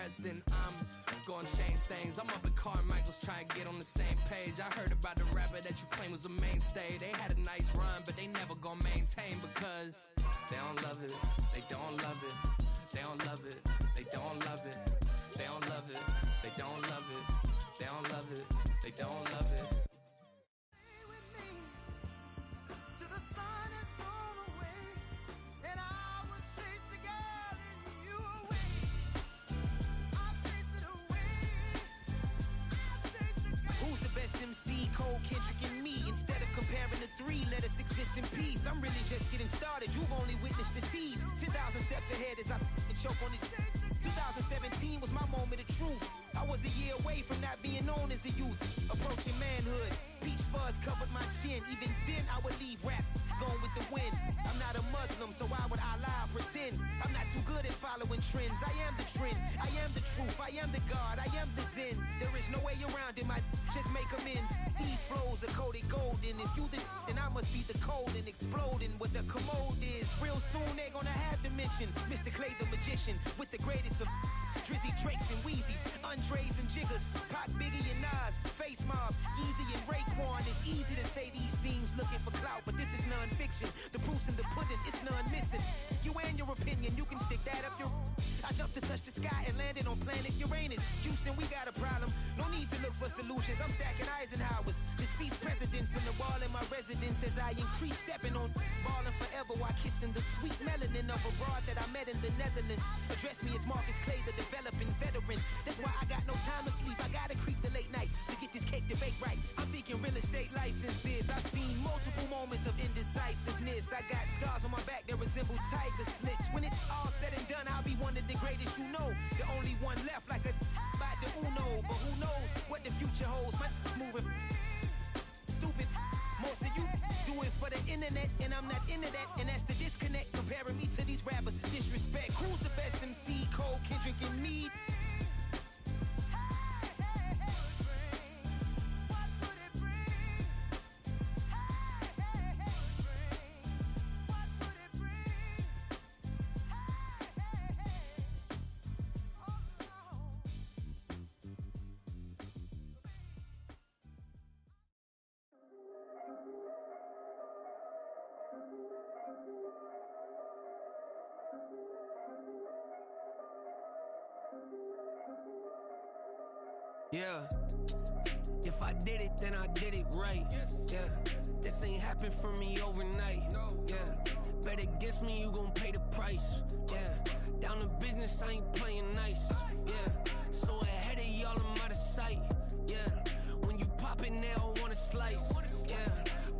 president, I'm gonna change things. I'm up at Carmichael's trying to get on the same page. I heard about the rapper that you claim was a mainstay. They had a nice run, but they never gonna maintain because they don't love it, they don't love it, they don't love it, they don't love it, they don't love it, they don't love it, they don't love it, they don't love it. MC, Cole, Kendrick, and me. Instead of comparing the three, let us exist in peace. I'm really just getting started. You've only witnessed the tease. 10,000 steps ahead as I choke on it. 2017 was my moment of truth. I was a year away from not being known as a youth. Approaching manhood. Peach fuzz covered my chin. Even then, I would leave rap going with the wind. I'm not a Muslim, so why would I lie or pretend? I'm not too good at following trends. I am the trend. I am the truth. I am the God. I am the Zen. There is no way around it. My just make amends. These flows are coated golden. If you the then I must be the cold and exploding what the commode is. Real soon they're gonna have to mention Mr. Clay the magician with the greatest of Drizzy, Drakes, and Wheezies, Andres and Jiggers, Pac, Biggie, and Nas, Face Mob, Yeezy, and Raekwon. It's easy to say these things looking for clout, but this is non-fiction. The proof's in the pudding, it's none missing. You and your opinion, you can stick that up your... I jumped to touch the sky and landed on planet Uranus. Houston, we got a problem. No need to look for solutions. I'm stacking Eisenhowers. Deceased presidents in the wall in my residence as I increase stepping on ballin' forever while kissing the sweet melanin of a broad that I met in the Netherlands. Address me as Marcus Clay, the developing veteran. That's why I got no time to sleep. I gotta creep the late night to get this cake debate right. I'm thinking real estate licenses. I've seen multiple moments of indecisiveness. I got scars on my back that resemble tiger slits. When it's all said and done, I'll be one of the greatest you know. The only one left like a by the Uno. But who knows what the future holds. My moving stupid. Most of you do it for the internet, and I'm not into that. And that's the disconnect. Comparing me to these rappers is disrespect. Who's the best MC? Cole, Kendrick, and me? Yeah, if I did it, then I did it right. Yeah, this ain't happened for me overnight. Yeah, bet against me, you gon' pay the price. Yeah, down to business, I ain't playing nice. Yeah, so ahead of y'all, I'm out of sight. Yeah, when you poppin', they don't wanna slice. Yeah,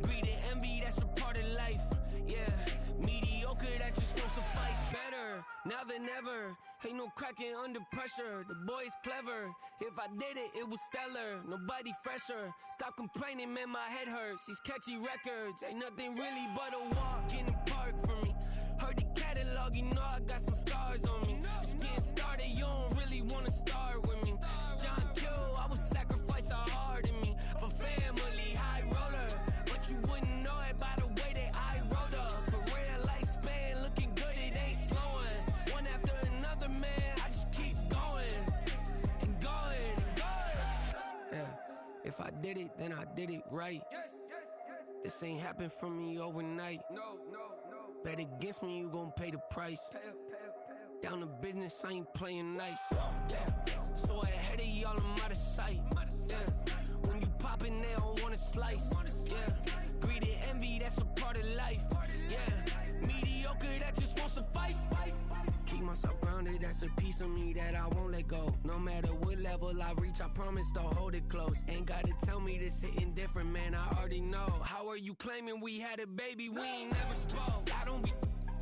greed and envy, that's a part of life. Yeah, mediocre, that just won't suffice. Better now than ever. Ain't no cracking under pressure. The boy's clever. If I did it, it was stellar. Nobody fresher. Stop complaining, man, my head hurts. These catchy records ain't nothing really but a walk in the park for me. Heard the catalog, you know I got some scars on me. Just getting started, you don't really wanna start with me. It's John Kill, I would sacrifice a heart in me for family, high roller. But you wouldn't know it by the way that I wrote up. A real lifespan, looking good, it ain't slowing. One after another, man, I just keep going and going and going. Yeah, if I did it, then I did it right. This ain't happened for me overnight. No. Bet against me, you gon' pay the price. Down to business, I ain't playing nice. Yeah, so ahead of y'all, I'm out of sight. Yeah, when you poppin', they don't wanna slice. Yeah, greed and envy, that's a part of life. Yeah, mediocre, that just won't suffice. Keep myself grounded, that's a piece of me that I won't let go. No matter what level I reach, I promise to hold it close. Ain't gotta tell me this hitting different, man, I already know. How are you claiming we had a baby, we ain't never spoke? I don't be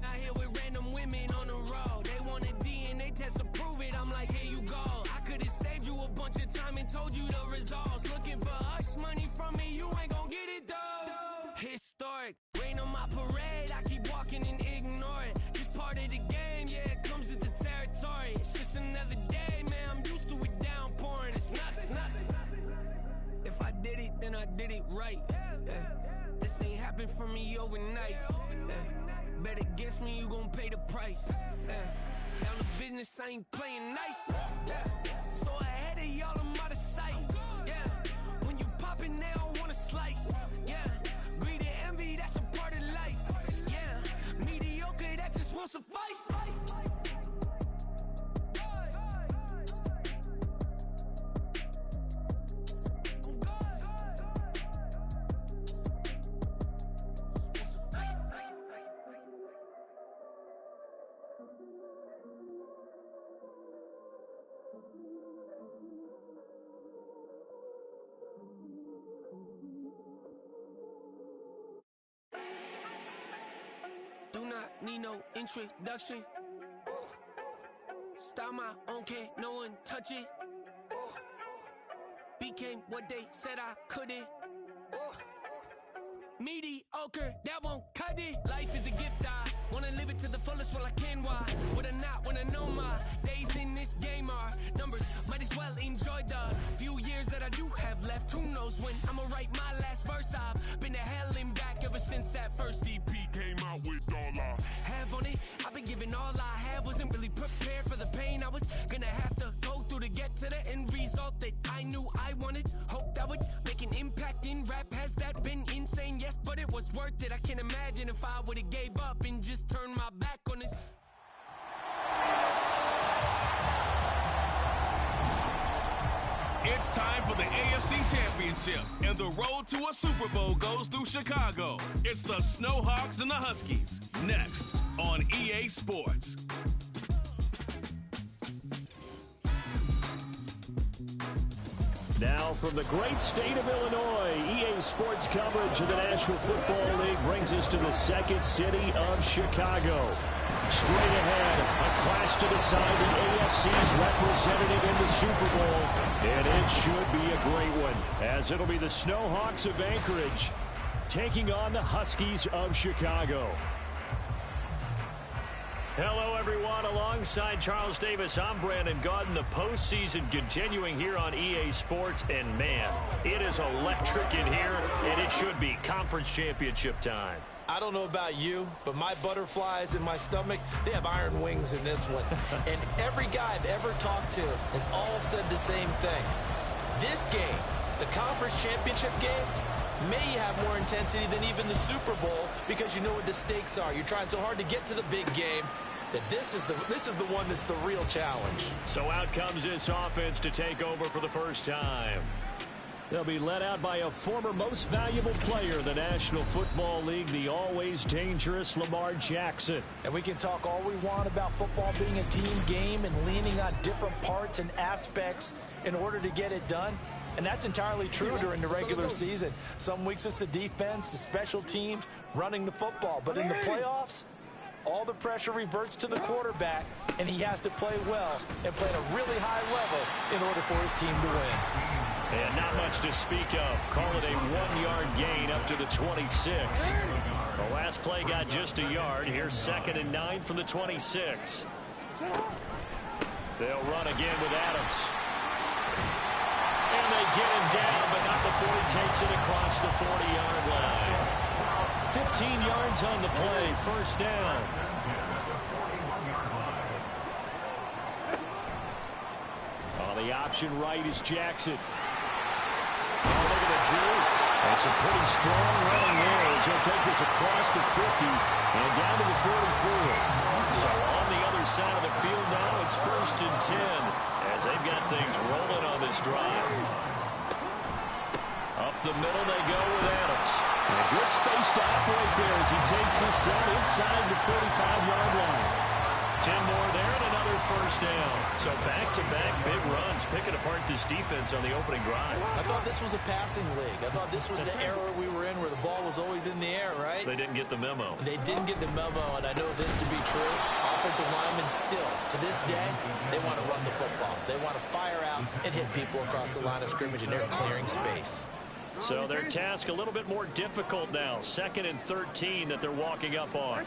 out here with random women on the road. They want a DNA test to prove it, I'm like, here you go. I could've saved you a bunch of time and told you the results. Looking for hush money from me, you ain't gon' get it though. Historic, rain on my parade, I keep walking and ignore it. Just part of the game, yeah, it comes with the territory. It's just another day, man, I'm used to it downpouring. It's nothing. If I did it, then I did it right. Yeah. This ain't happened for me overnight. Yeah. Bet against me, you gon' pay the price. Down to business, I ain't playing nice. So ahead of y'all, I'm out of sight. When you poppin', they don't wanna slice. Greed and envy, that's a part of life. Mediocre, that just won't suffice. Do not need no introduction. Start my own, can't no one touch it. Became what they said I couldn't. Mediocre, that won't cut it. Life is a gift, I wanna live it to the fullest while I can. Why would I not when I know my days in this game are numbered? Might as well enjoy the few years that I do have left. Who knows when I'ma write my last verse? I've been to hell and back ever since that first EP came out with all I have on it. I've been giving all I have, wasn't really prepared for the pain I was gonna have to go through to get to the end result that I knew I wanted. Hope that would make an impact in rap. Has that been insane? Yes, but it was worth it. I can't imagine if I would've gave up and just turned my back on this. It's time for the AFC Championship, and the road to a Super Bowl goes through Chicago. It's the Snowhawks and the Huskies, next on EA Sports. Now from the great state of Illinois, EA Sports coverage of the National Football League brings us to the second city of Chicago. Straight ahead, a clash to decide the AFC's representative in the Super Bowl, and it should be a great one, as it'll be the Snowhawks of Anchorage taking on the Huskies of Chicago. Hello, everyone. Alongside Charles Davis, I'm Brandon Gaudin. The postseason continuing here on EA Sports, and man, it is electric in here, and it should be conference championship time. I don't know about you, but my butterflies in my stomach, they have iron wings in this one. And every guy I've ever talked to has all said the same thing. This game, the conference championship game, may have more intensity than even the Super Bowl because you know what the stakes are. You're trying so hard to get to the big game that this is the one that's the real challenge. So out comes this offense to take over for the first time. They'll be led out by a former most valuable player in the National Football League, the always dangerous Lamar Jackson. And we can talk all we want about football being a team game and leaning on different parts and aspects in order to get it done. And that's entirely true during the regular season. Some weeks it's the defense, the special teams, running the football. But in the playoffs, all the pressure reverts to the quarterback, and he has to play well and play at a really high level in order for his team to win. And not much to speak of. Call it a 1-yard gain up to the 26. The last play got just a yard. Here's 2nd and 9 from the 26. They'll run again with Adams. And they get him down, but not before he takes it across the 40-yard line. 15 yards on the play, first down. On the option right is Jackson. Oh, look at the juke. And some pretty strong running there as he'll take this across the 50 and down to the 44. So on the other side of the field now, it's 1st and 10 as they've got things rolling on this drive. Up the middle they go with Adams. And a good space to operate there as he takes this down inside the 45-yard line. 10 more there and another first down. So back-to-back big runs picking apart this defense on the opening drive. I thought this was a passing league. I thought this was the era we were in where the ball was always in the air, right? They didn't get the memo. They didn't get the memo, and I know this to be true. Offensive linemen still, to this day, they want to run the football. They want to fire out and hit people across the line of scrimmage, and they're clearing space. So their task a little bit more difficult now. 2nd and 13 that they're walking up on.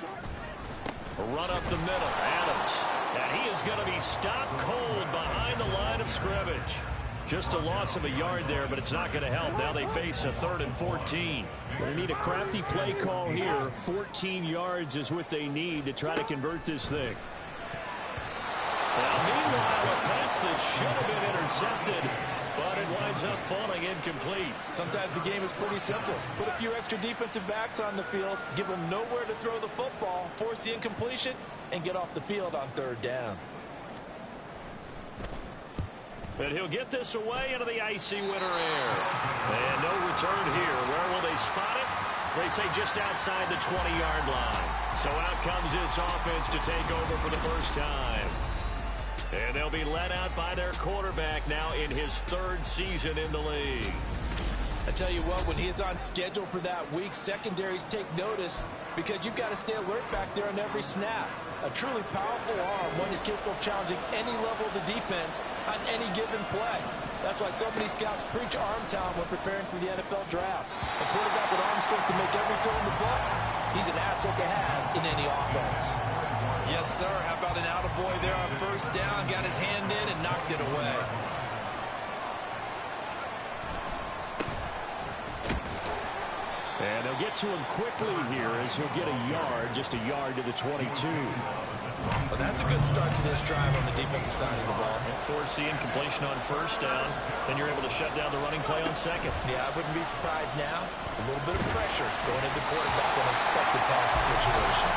A run up the middle. Adams. And he is going to be stopped cold behind the line of scrimmage. Just a loss of a yard there, but it's not going to help. Now they face a 3rd and 14. They need a crafty play call here. 14 yards is what they need to try to convert this thing. Now, meanwhile, a pass that should have been intercepted, but it winds up falling incomplete. Sometimes the game is pretty simple. Put a few extra defensive backs on the field, give them nowhere to throw the football, force the incompletion, and get off the field on third down. And he'll get this away into the icy winter air. And no return here. Where will they spot it? They say just outside the 20-yard line. So out comes this offense to take over for the first time. And they'll be led out by their quarterback now in his third season in the league. I tell you what, when he is on schedule for that week, secondaries take notice because you've got to stay alert back there on every snap. A truly powerful arm, one is capable of challenging any level of the defense on any given play. That's why so many scouts preach arm talent when preparing for the NFL draft. A quarterback with arm strength to make every throw in the book, he's an asset to have in any offense. Yes, sir. How about an attaboy there on first down? Got his hand in and knocked it away. And they'll get to him quickly here as he'll get a yard, just a yard to the 22. Well, that's a good start to this drive on the defensive side of the ball. Force the incompletion on first down, then you're able to shut down the running play on second. Yeah, I wouldn't be surprised now. A little bit of pressure going into the quarterback in an expected passing situation.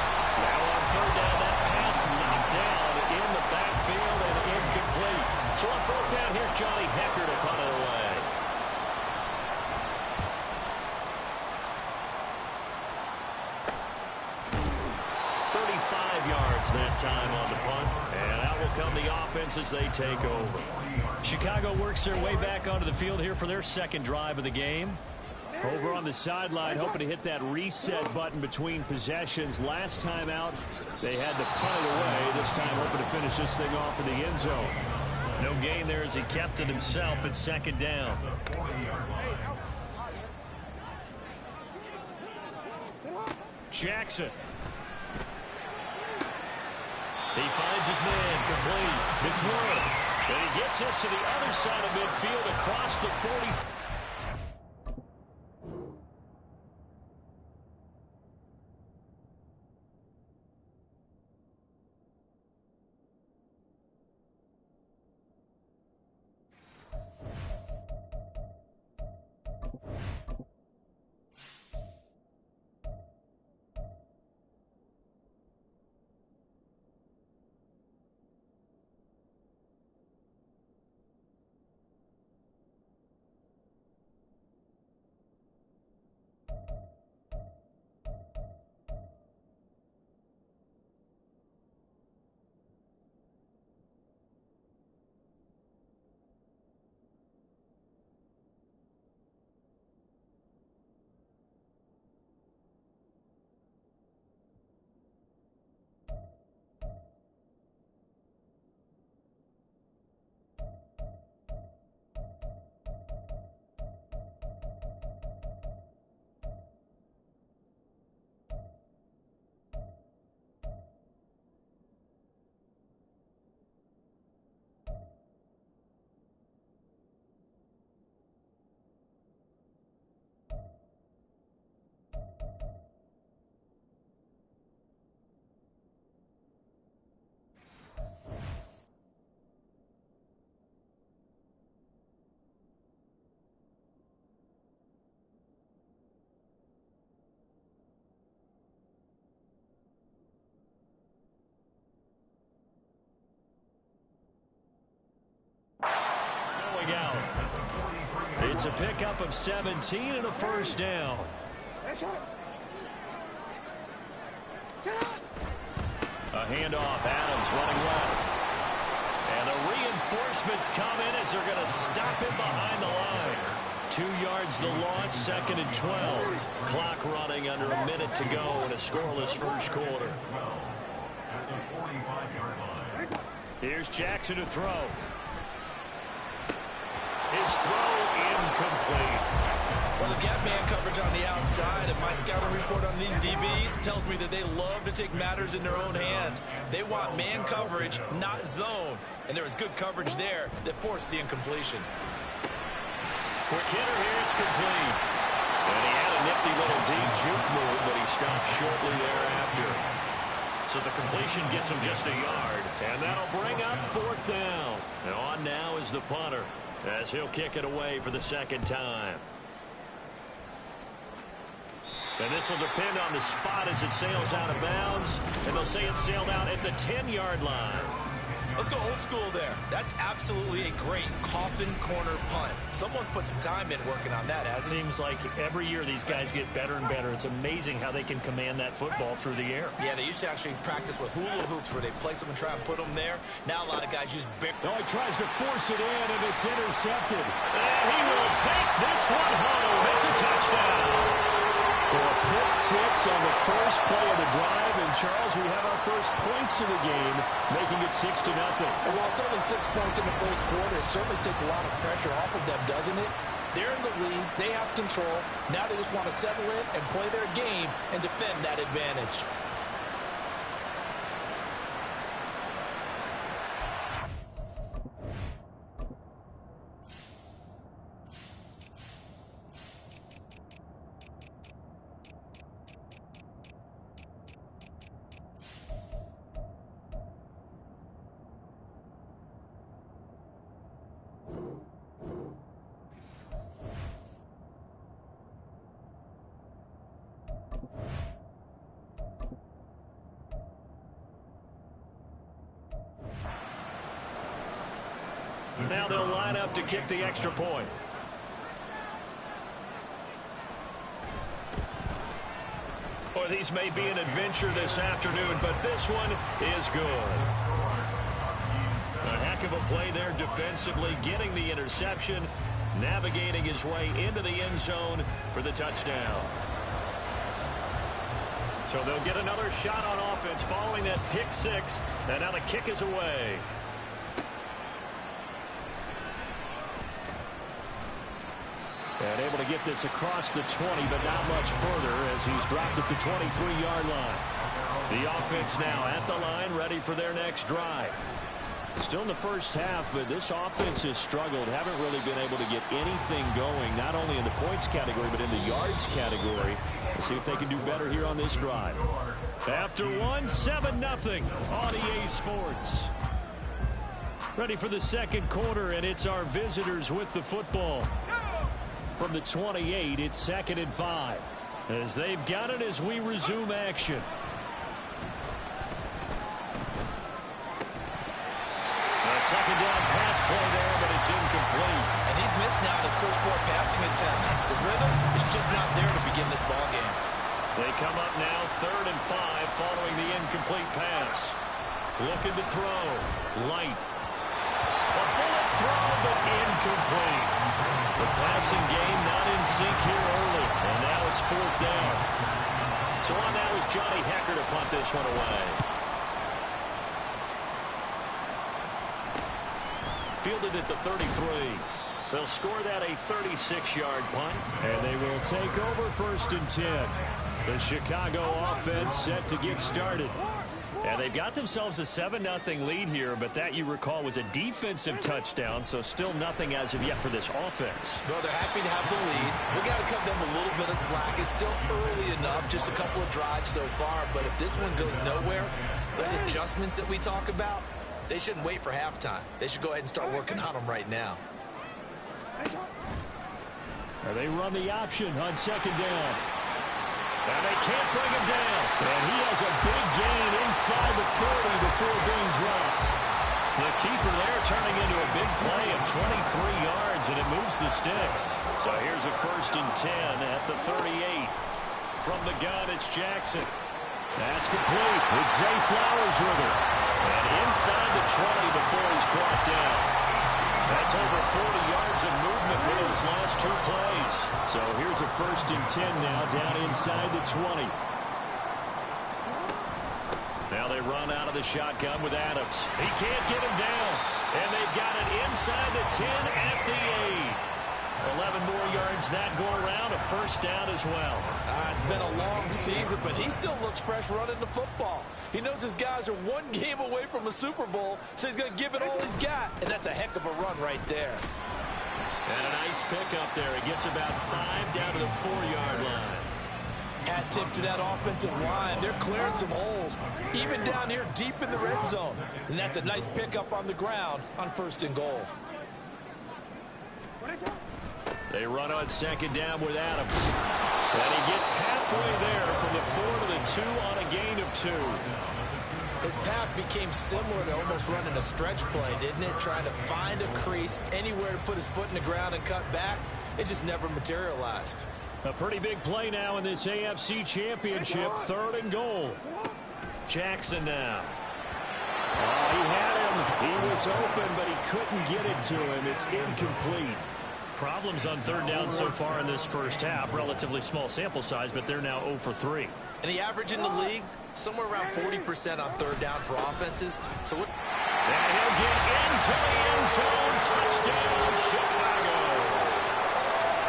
Now on third down, that pass knocked down in the backfield and incomplete. So on fourth down, here's Johnny Hekker to punt it away. 35 yards that time on the punt. And out will come the offense as they take over. Chicago works their way back onto the field here for their second drive of the game. Over on the sideline, hoping to hit that reset button between possessions. Last time out, they had to punt it away. This time, hoping to finish this thing off in the end zone. No gain there as he kept it himself at second down. Jackson. He finds his man complete. It's Warren. And he gets us to the other side of midfield across the 40. It's a pickup of 17 and a first down. A handoff, Adams running left. And the reinforcements come in as they're going to stop him behind the line. 2 yards the loss, second and 12. Clock running under a minute to go in a scoreless first quarter. Here's Jackson to throw. His throw incomplete. Well, they've got man coverage on the outside, and my scouting report on these DBs tells me that they love to take matters in their own hands. They want man coverage, not zone. And there was good coverage there that forced the incompletion. Quick hitter here, it's complete. And he had a nifty little deep juke move, but he stopped shortly thereafter. So the completion gets him just a yard. And that'll bring up 4th down. And on now is the punter, as he'll kick it away for the 2nd time. And this will depend on the spot as it sails out of bounds. And they'll say it sailed out at the 10-yard line. Let's go old school there. That's absolutely a great coffin corner punt. Someone's put some time in working on that, hasn't it? Seems like every year these guys get better and better. It's amazing how they can command that football through the air. Yeah, they used to actually practice with hula hoops where they place them and try and put them there. Now a lot of guys use big... No, he tries to force it in, and it's intercepted. And he will take this one home. It's a touchdown. For a pick 6 on the first play of the drive. And, Charles, we have our first points of the game, making it 6-0. And while it's only 6 points in the first quarter, it certainly takes a lot of pressure off of them, doesn't it? They're in the lead. They have control. Now they just want to settle in and play their game and defend that advantage. Now they'll line up to kick the extra point. Or these may be an adventure this afternoon, but this one is good. A heck of a play there defensively, getting the interception, navigating his way into the end zone for the touchdown. So they'll get another shot on offense following that pick 6, and now the kick is away. And able to get this across the 20, but not much further as he's dropped at the 23-yard line. The offense now at the line, ready for their next drive. Still in the first half, but this offense has struggled. Haven't really been able to get anything going, not only in the points category, but in the yards category. Let's see if they can do better here on this drive. After one, 7-0 on EA Sports. Ready for the second quarter, and it's our visitors with the football. From the 28, it's 2nd and 5. As they've got it as we resume action. A second down pass play there, but it's incomplete. And he's missed now his first 4 passing attempts. The rhythm is just not there to begin this ball game. They come up now 3rd and 5 following the incomplete pass. Looking to throw. Light. A bullet throw, but incomplete. The passing game not in sync here early, and now it's 4th down. So on now is Johnny Hekker to punt this one away. Fielded at the 33. They'll score that a 36-yard punt, and they will take over 1st and 10. The Chicago offense set to get started. And they've got themselves a 7-0 lead here, but that, you recall, was a defensive touchdown, so still nothing as of yet for this offense. Well, they're happy to have the lead. We've got to cut them a little bit of slack. It's still early enough, just a couple of drives so far, but if this one goes nowhere, those adjustments that we talk about, they shouldn't wait for halftime. They should go ahead and start working on them right now. They run the option on 2nd down. And they can't bring him down. And he has a big gain inside the 40 before being dropped. The keeper there turning into a big play of 23 yards, and it moves the sticks. So here's a 1st and 10 at the 38. From the gun, it's Jackson. That's complete. It's Zay Flowers with it. And inside the 20 before he's brought down. That's over 40 yards of movement with those last 2 plays. So here's a 1st and 10 now down inside the 20. Now they run out of the shotgun with Adams. He can't get him down. And they've got it inside the 10 at the 8. 11 more yards that go around, a 1st down as well. It's been a long season, but he still looks fresh running the football. He knows his guys are 1 game away from a Super Bowl, so he's going to give it all he's got, and that's a heck of a run right there. And a nice pickup there. He gets about 5 down to the 4-yard line. Hat tip to that offensive line. They're clearing some holes, even down here deep in the red zone. And that's a nice pickup on the ground on 1st and goal. They run on 2nd down with Adams. And he gets halfway there from the 4 to the 2 on a gain of 2. His path became similar to almost running a stretch play, didn't it? Trying to find a crease, anywhere to put his foot in the ground and cut back. It just never materialized. A pretty big play now in this AFC Championship. 3rd and goal. Jackson now. Oh, he had him. He was open, but he couldn't get it to him. It's incomplete. Problems on 3rd down so far in this first half. Relatively small sample size, but they're now 0 for 3. And the average in the league, somewhere around 40% on 3rd down for offenses. So what? And he'll get into the end zone. Touchdown, Chicago.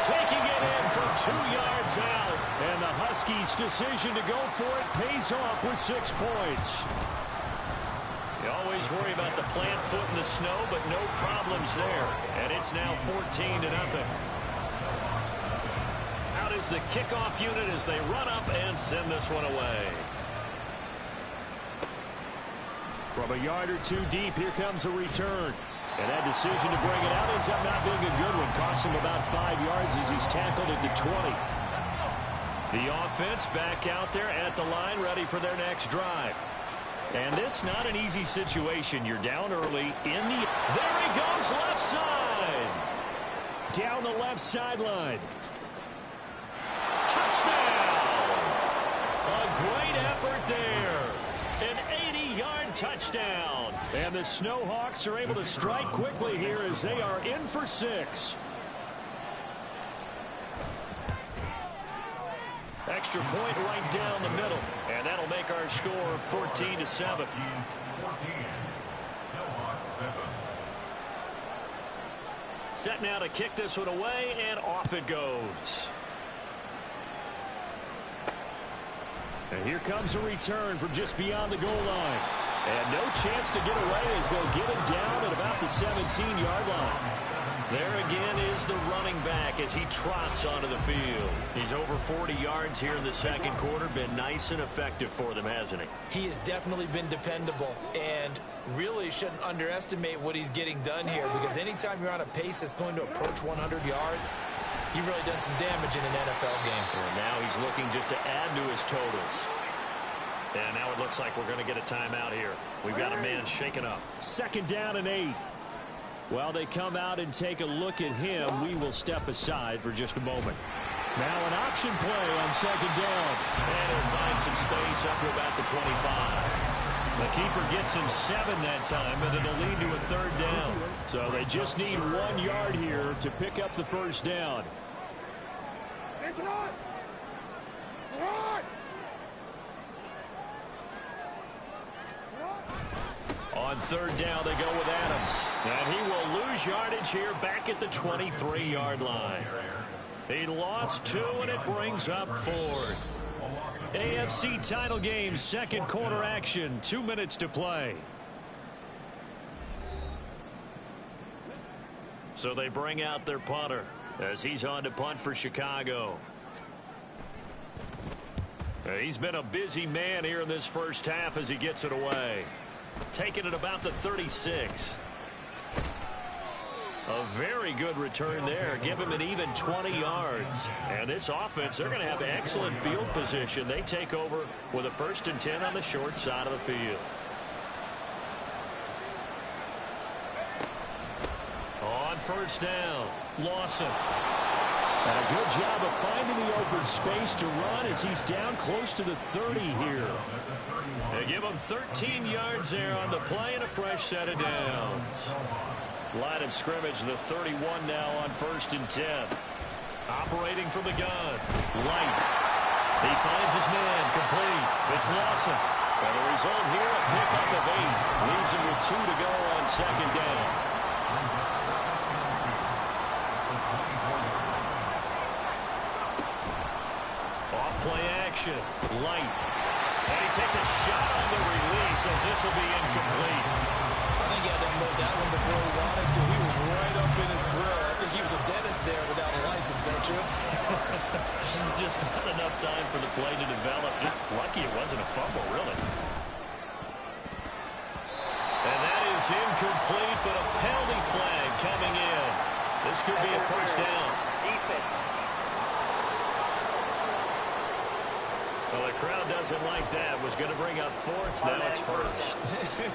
Taking it in from 2 yards out. And the Huskies' decision to go for it pays off with 6 points. You always worry about the plant foot in the snow, but no problems there. And it's now 14-0. Out is the kickoff unit as they run up and send this one away. From a yard or 2 deep, here comes a return. And that decision to bring it out ends up not being a good one. Costs him about 5 yards as he's tackled at the 20. The offense back out there at the line, ready for their next drive. And this not an easy situation. You're down early in the... There he goes, left side. Down the left sideline. Touchdown. A great effort there. An 80-yard touchdown. And the Snowhawks are able to strike quickly here as they are in for 6. Extra point right down the middle. And that'll make our score 14-7. Set now to kick this one away, and off it goes. And here comes a return from just beyond the goal line. And no chance to get away as they'll get him down at about the 17-yard line. There again is the running back as he trots onto the field. He's over 40 yards here in the 2nd quarter. Been nice and effective for them, hasn't he? He has definitely been dependable, and really shouldn't underestimate what he's getting done here, because anytime you're on a pace that's going to approach 100 yards, you've really done some damage in an NFL game. And now he's looking just to add to his totals. And now it looks like we're going to get a timeout here. We've got a man shaken up. 2nd down and 8. While they come out and take a look at him, we will step aside for just a moment. Now an option play on 2nd down. And he'll find some space up to about the 25. The keeper gets him 7 that time, and it'll lead to a 3rd down. So they just need 1 yard here to pick up the 1st down. On 3rd down, they go with Adams. And he will lose yardage here back at the 23-yard line. He lost 2, and it brings up 4th. AFC title game, 2nd quarter action, 2 minutes to play. So they bring out their punter as he's on to punt for Chicago. He's been a busy man here in this first half as he gets it away. Taking it about the 36. A very good return there. Give him an even 20 yards. And this offense, they're going to have excellent field position. They take over with a 1st and 10 on the short side of the field. On 1st down, Lawson. And a good job of finding the open space to run as he's down close to the 30 here. They give him 13 yards there on the play and a fresh set of downs. Line of scrimmage, the 31 now on 1st and 10. Operating from the gun, Light. He finds his man, complete. It's Lawson. And the result here, a pickup of 8. Leaves him with 2 to go on 2nd down. Off play action, Light. And he takes a shot on the release as this will be incomplete. I think he had to unload that one before he wanted to. He was right up in his grill. I think he was a dentist there without a license, don't don't you? Just not enough time for the play to develop. Lucky it wasn't a fumble, really. And that is incomplete, but a penalty flag coming in. This could be a first down. Well, the crowd doesn't like that. Was going to bring up fourth. Now it's first.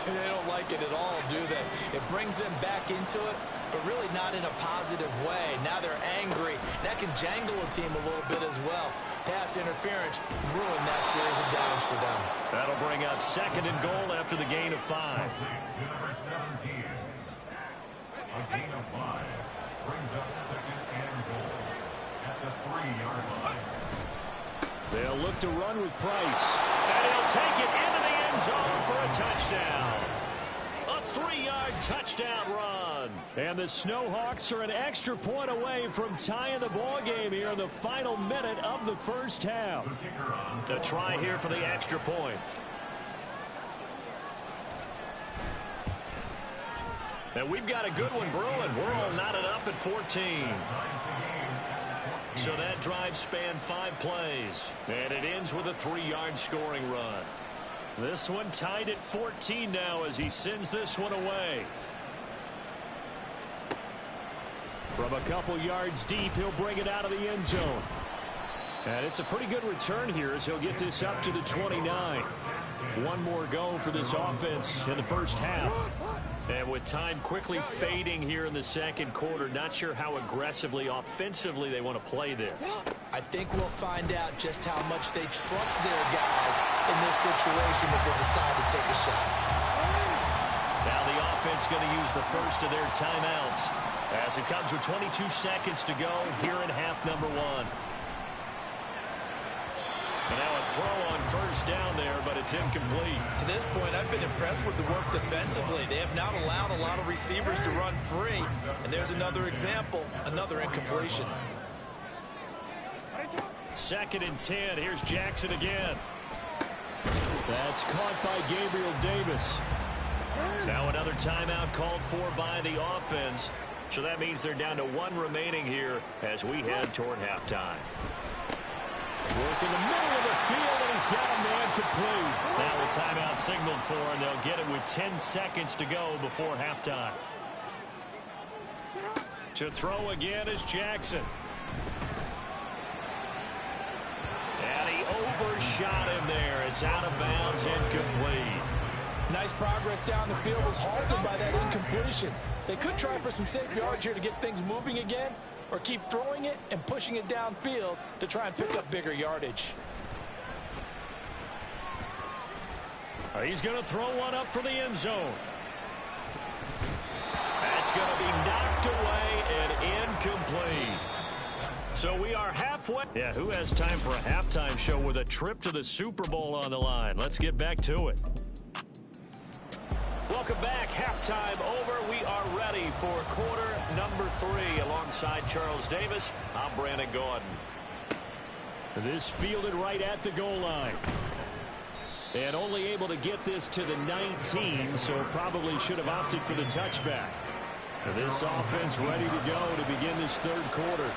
They don't like it at all, do they? It brings them back into it, but really not in a positive way. Now they're angry. That can jangle a team a little bit as well. Pass interference ruined that series of downs for them. That'll bring up second and goal after the gain of 5. To number 17. A gain of 5 brings up second and goal at the 3-yard line. They'll look to run with Price. And he'll take it into the end zone for a touchdown. A 3-yard touchdown run. And the Snowhawks are an extra point away from tying the ball game here in the final minute of the first half. A try here for the extra point. And we've got a good one brewing. We're all knotted up at 14. So that drive spanned 5 plays. And it ends with a 3-yard scoring run. This one tied at 14 now as he sends this one away. From a couple yards deep, he'll bring it out of the end zone. And it's a pretty good return here as he'll get this up to the 29. One more go for this offense in the first half. And with time quickly fading here in the second quarter, not sure how aggressively, offensively they want to play this. I think we'll find out just how much they trust their guys in this situation if they decide to take a shot. Now the offense going to use the first of their timeouts as it comes with 22 seconds to go here in half number 1. And now a throw on first down there, but it's incomplete. To this point, I've been impressed with the work defensively. They have not allowed a lot of receivers to run free. And there's another example, another incompletion. Second and 10. Here's Jackson again. That's caught by Gabriel Davis. Now another timeout called for by the offense. So that means they're down to 1 remaining here as we head toward halftime. Work in the middle of the field, and he's got a man complete. Now a timeout signaled for, and they'll get it with 10 seconds to go before halftime. To throw again is Jackson. And he overshot him there. It's out of bounds, incomplete. Nice progress down the field was halted by that incompletion. They could try for some safe yards here to get things moving again, or keep throwing it and pushing it downfield to try and pick up bigger yardage. He's going to throw one up for the end zone. That's going to be knocked away and incomplete. So we are halfway. Yeah, who has time for a halftime show with a trip to the Super Bowl on the line? Let's get back to it. Welcome back. Halftime over. We are ready for quarter number 3. Alongside Charles Davis, I'm Brandon Gordon. This fielded right at the goal line. And only able to get this to the 19, so probably should have opted for the touchback. This offense ready to go to begin this third quarter.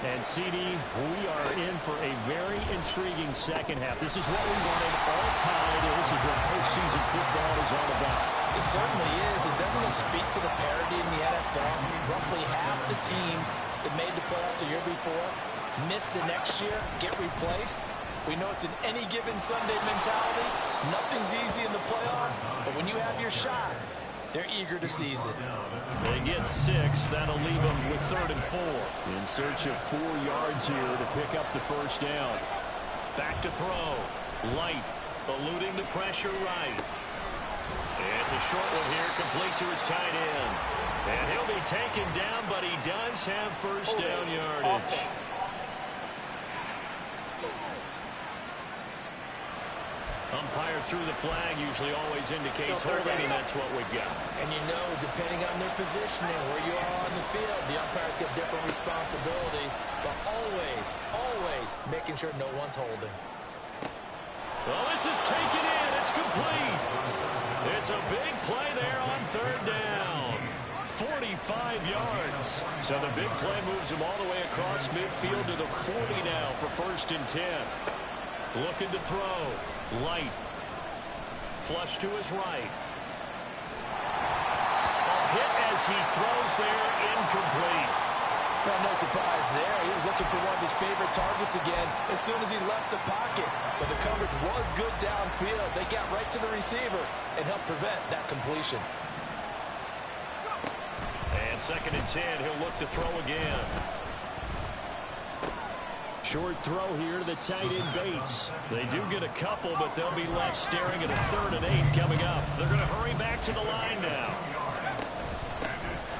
And CD, we are in for a very intriguing second half. This is what we wanted all tied. This is what postseason football is all about. It certainly is. It doesn't speak to the parity in the NFL. Roughly half the teams that made the playoffs a year before miss the next year, get replaced. We know it's an any given Sunday mentality. Nothing's easy in the playoffs, but when you have your shot, they're eager to seize it. They get 6. That'll leave them with 3rd and 4. In search of 4 yards here to pick up the first down. Back to throw. Light, eluding the pressure right. It's a short one here, complete to his tight end. And he'll be taken down, but he does have first down yardage. Umpire through the flag usually always indicates holding, and that's what we've got. And you know, depending on their positioning, where you are on the field, the umpires get different responsibilities, but always making sure no one's holding. Well, this is taken in. It's complete. It's a big play there on 3rd down. 45 yards. So the big play moves him all the way across midfield to the 40 now for 1st and 10. Looking to throw. Light. Flush to his right. A hit as he throws there, incomplete. Well, no surprise there. He was looking for one of his favorite targets again as soon as he left the pocket. But the coverage was good downfield. They got right to the receiver and helped prevent that completion. And 2nd and 10, he'll look to throw again. Short throw here to the tight end Bates. They do get a couple, but they'll be left staring at a 3rd and 8 coming up. They're going to hurry back to the line now.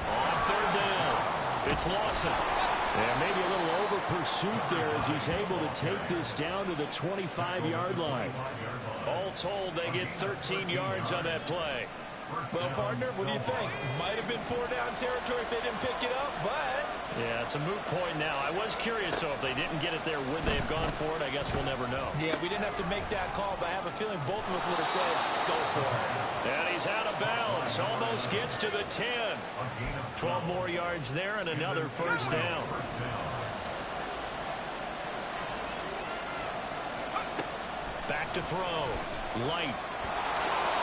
On 3rd down, it's Lawson. And maybe a little over pursuit there as he's able to take this down to the 25-yard line. All told, they get 13 yards on that play. Well, partner, what do you think? Might have been 4-down territory if they didn't pick it up, but... Yeah, it's a moot point now. I was curious, so if they didn't get it there, would they have gone for it? I guess we'll never know. Yeah, we didn't have to make that call, but I have a feeling both of us would have said, go for it. And he's out of bounds. Almost gets to the 10. 12 more yards there and another 1st down. Back to throw. Light.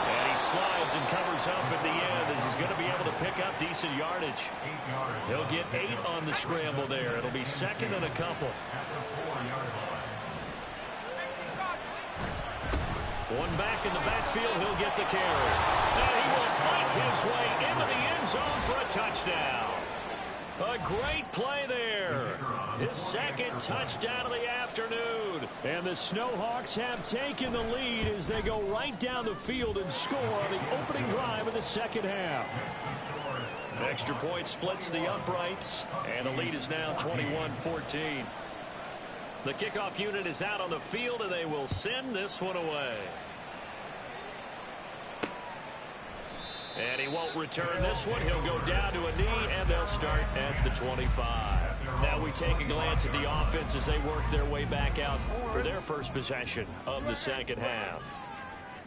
And he slides and covers up at the end as he's going to be able to pick up decent yardage. He'll get 8 on the scramble there. It'll be 2nd and a couple. One back in the backfield. He'll get the carry. And he will fight his way into the end zone for a touchdown. A great play there. His 2nd touchdown of the afternoon. And the Snowhawks have taken the lead as they go right down the field and score on the opening drive of the 2nd half. Extra point splits the uprights, and the lead is now 21-14. The kickoff unit is out on the field, and they will send this one away. And he won't return this one. He'll go down to a knee, and they'll start at the 25. Now we take a glance at the offense as they work their way back out for their first possession of the 2nd half.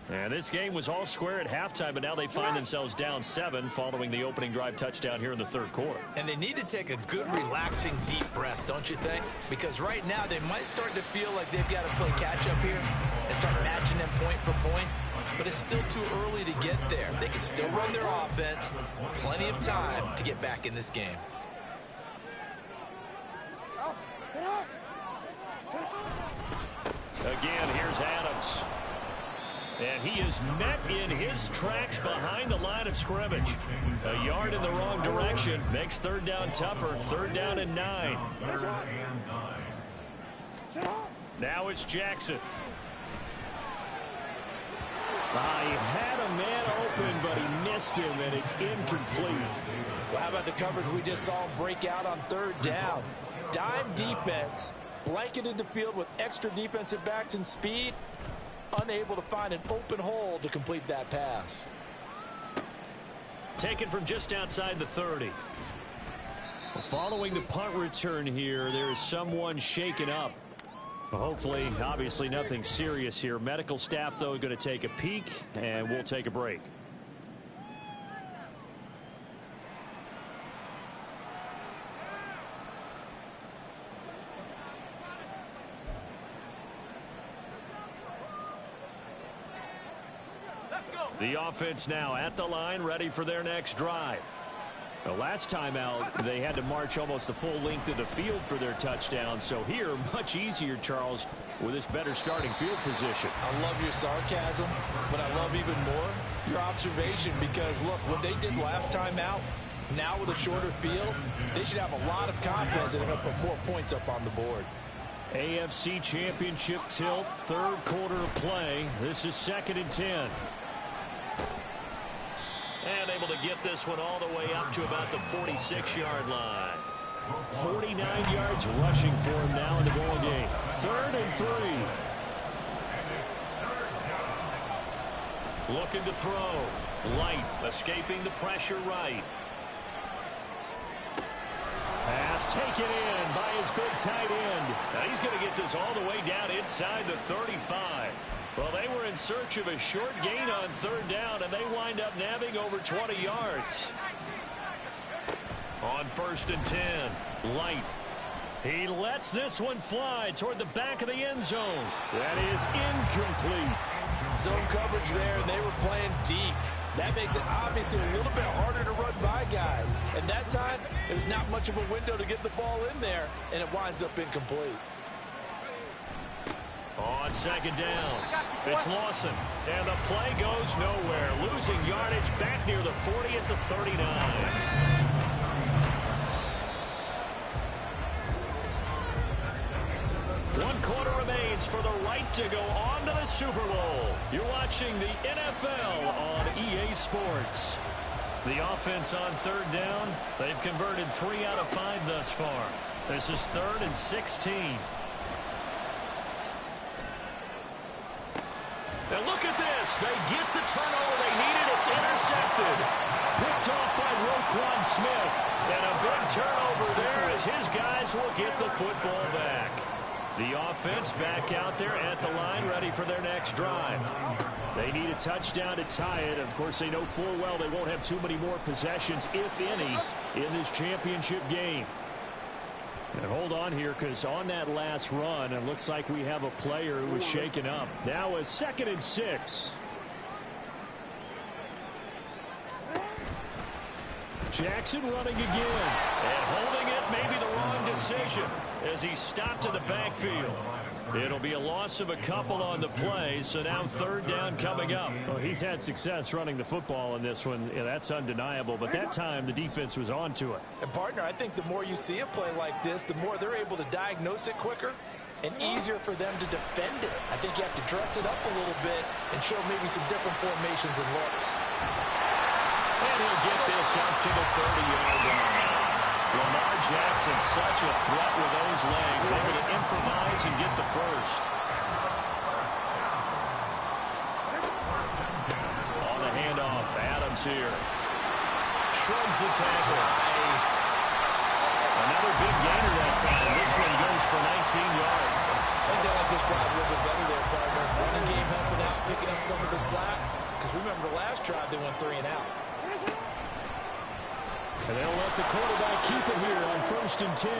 And this game was all square at halftime, but now they find themselves down 7 following the opening drive touchdown here in the 3rd quarter. And they need to take a good, relaxing, deep breath, don't you think? Because right now they might start to feel like they've got to play catch-up here and start matching them point for point. But it's still too early to get there. They can still run their offense. Plenty of time to get back in this game. Again, here's Adams. And he is met in his tracks behind the line of scrimmage. A yard in the wrong direction makes 3rd down tougher. 3rd down and 9. Now it's Jackson. He had a man open, but he missed him, and it's incomplete. Well, how about the coverage we just saw break out on 3rd down? Dime defense, blanketed the field with extra defensive backs and speed, unable to find an open hole to complete that pass. Taken from just outside the 30. Following the punt return here, there is someone shaken up. Hopefully, obviously nothing serious here. Medical staff, though, going to take a peek, and we'll take a break. The offense now at the line, ready for their next drive. The last time out, they had to march almost the full length of the field for their touchdown. So here, much easier, Charles, with this better starting field position. I love your sarcasm, but I love even more your observation because, look, what they did last time out, now with a shorter field, they should have a lot of confidence that they're going to put more points up on the board. AFC Championship tilt, 3rd quarter of play. This is 2nd and 10. And able to get this one all the way up to about the 46-yard line. 49 yards rushing for him now in the ball game. 3rd and 3. Looking to throw. Light escaping the pressure right. Pass taken in by his big tight end. Now he's going to get this all the way down inside the 35. Well, they were in search of a short gain on 3rd down, and they wind up nabbing over 20 yards. on 1st and 10. Light. He lets this one fly toward the back of the end zone. That is incomplete. Zone coverage there, and they were playing deep. That makes it obviously a little bit harder to run by guys. And that time, there's not much of a window to get the ball in there, and it winds up incomplete. On 2nd down, it's Lawson. And the play goes nowhere. Losing yardage back near the 40 at the 39. 1 quarter remains for the right to go on to the Super Bowl. You're watching the NFL on EA Sports. The offense on 3rd down, they've converted 3 out of 5 thus far. This is 3rd and 16. And look at this. They get the turnover they needed. It's intercepted. Picked off by Roquan Smith. And a big turnover there as his guys will get the football back. The offense back out there at the line, ready for their next drive. They need a touchdown to tie it. Of course, they know full well they won't have too many more possessions, if any, in this championship game. And hold on here, because on that last run, it looks like we have a player who was shaken up. Now a 2nd and 6. Jackson running again. And holding it may be the wrong decision as he stopped in the backfield. It'll be a loss of a couple on the play, so now 3rd down coming up. Well, he's had success running the football in this one. Yeah, that's undeniable, but that time the defense was on to it. And, partner, I think the more you see a play like this, the more they're able to diagnose it quicker and easier for them to defend it. I think you have to dress it up a little bit and show maybe some different formations and looks. And he'll get this up to the 30-yard line. Lamar Jackson, such a threat with those legs, able to improvise and get the first. On the handoff, Adams here. Shrugs the tackle. Nice. Another big gainer that time. This one goes for 19 yards. I think they like this drive a little bit better there, partner. Running game helping out, picking up some of the slack. Because remember, the last drive they went 3 and out. And they'll let the quarterback keep it here on 1st and 10.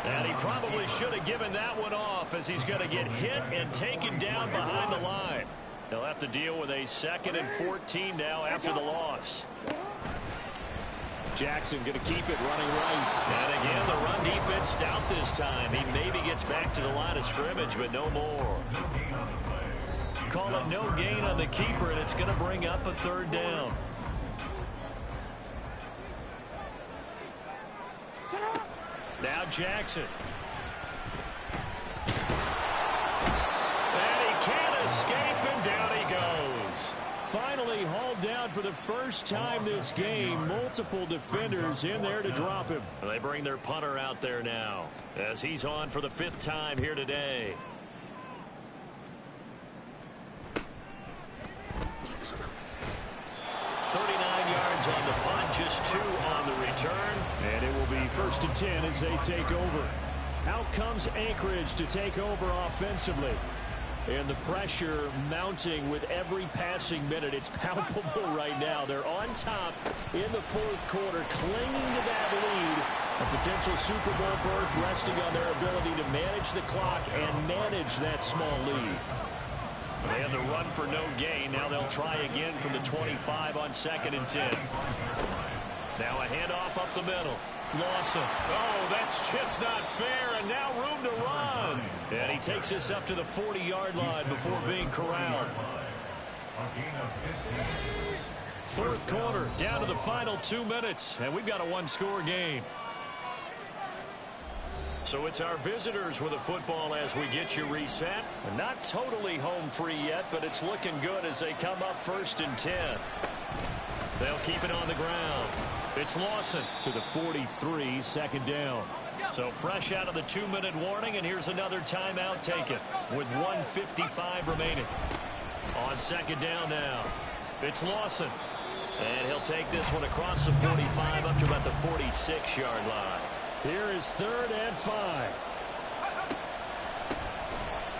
And he probably should have given that one off as he's going to get hit and taken down behind the line. They'll have to deal with a 2nd and 14 now after the loss. Jackson going to keep it running right. And again, the run defense stout this time. He maybe gets back to the line of scrimmage, but no more. Call it no gain on the keeper, and it's going to bring up a 3rd down. Now Jackson. And he can't escape, and down he goes. Finally hauled down for the first time this game. Multiple defenders in there to drop him. They bring their punter out there now as he's on for the 5th time here today. On the punt, just 2 on the return. And it will be 1st and 10 as they take over. Out comes Anchorage to take over offensively. And the pressure mounting with every passing minute. It's palpable right now. They're on top in the 4th quarter, clinging to that lead. A potential Super Bowl berth resting on their ability to manage the clock and manage that small lead. They had the run for no gain. Now they'll try again from the 25 on 2nd and 10. Now a handoff up the middle. Lawson. Oh, that's just not fair, and now room to run. And he takes this up to the 40-yard line before being corralled. 4th quarter, down to the final 2 minutes, and we've got a 1-score game. So it's our visitors with the football as we get you reset. Not totally home free yet, but it's looking good as they come up 1st and 10. They'll keep it on the ground. It's Lawson to the 43, 2nd down. So fresh out of the 2-minute warning, and here's another timeout taken with 1:55 remaining. On 2nd down now, it's Lawson. And he'll take this one across the 45 up to about the 46-yard line. Here is 3rd and 5.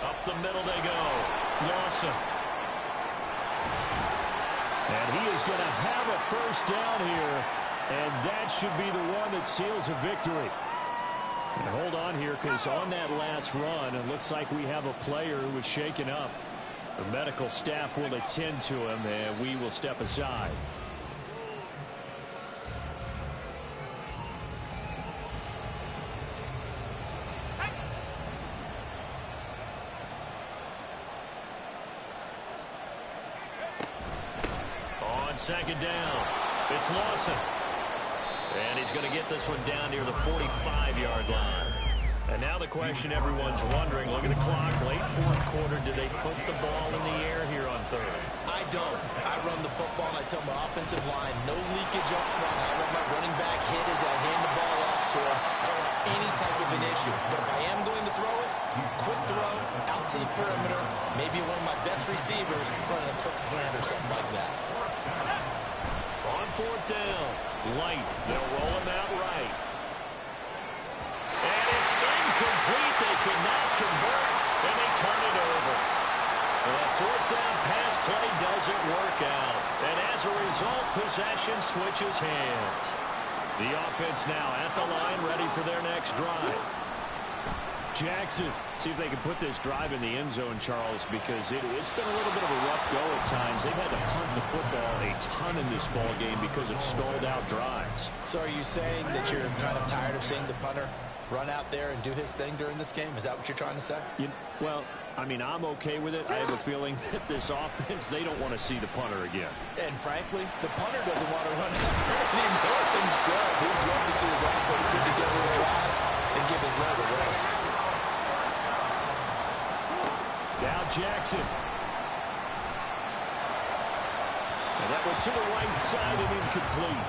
Up the middle they go. Lawson. And he is going to have a 1st down here And that should be the one that seals a victory. And hold on here, because on that last run, it looks like we have a player who was shaken up. The medical staff will attend to him, and we will step aside. On second down, it's Lawson. And he's going to get this one down near the 45-yard line. And now the question everyone's wondering, look at the clock, late fourth quarter, do they put the ball in the air here on third? I don't. I run the football, and I tell my offensive line, no leakage up front. I want my running back hit as I hand the ball off to him. I don't want any type of an issue. But if I am going to throw it, quick throw, out to the perimeter, maybe one of my best receivers running a quick slant or something like that. On fourth down, Light, they'll roll him out right. And it's incomplete. They could not convert, and they turn it over. The fourth down pass play doesn't work out. And as a result, possession switches hands. The offense now at the line, ready for their next drive. Jackson, see if they can put this drive in the end zone, Charles, because it's been a little bit of a rough go at times. They've had to punt the football a ton in this ball game because of stalled out drives. So are you saying that you're kind of tired of seeing the punter run out there and do his thing during this game? Is that what you're trying to say? Well, I mean, I'm okay with it. I have a feeling that this offense, they don't want to see the punter again. And frankly, the punter doesn't want to run out there anymore himself. He'd love to see his offense put together a drive and give his leg a rest. Now Jackson. And that went to the right side and incomplete.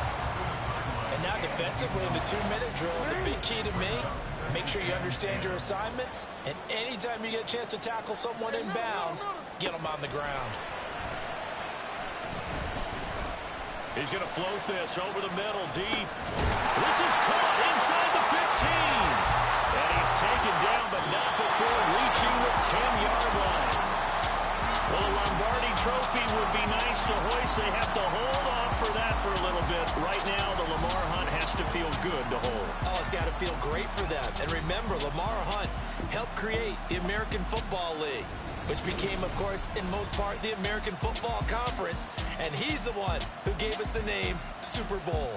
And now defensively in the 2-minute drill, the big key to me, make sure you understand your assignments, and anytime you get a chance to tackle someone in bounds, get them on the ground. He's going to float this over the middle deep. This is caught inside the 15. And he's taken down, but not before reaching the 10-yard line. Well, a Lombardi trophy would be nice to hoist. They have to hold off for that for a little bit. Right now, the Lamar Hunt has to feel good to hold. Oh, it's got to feel great for them. And remember, Lamar Hunt helped create the American Football League, which became, of course, in most part, the American Football Conference. And he's the one who gave us the name Super Bowl.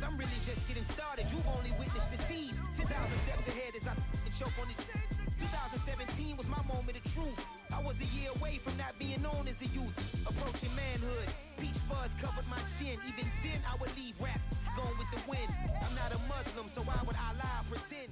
I'm really just getting started. You've only witnessed the tease. 10,000 steps ahead as I choke on this. 2017 was my moment of truth. I was a year away from not being known as a youth. Approaching manhood. Peach fuzz covered my chin. Even then I would leave rap going with the wind. I'm not a Muslim, so why would I lie or pretend?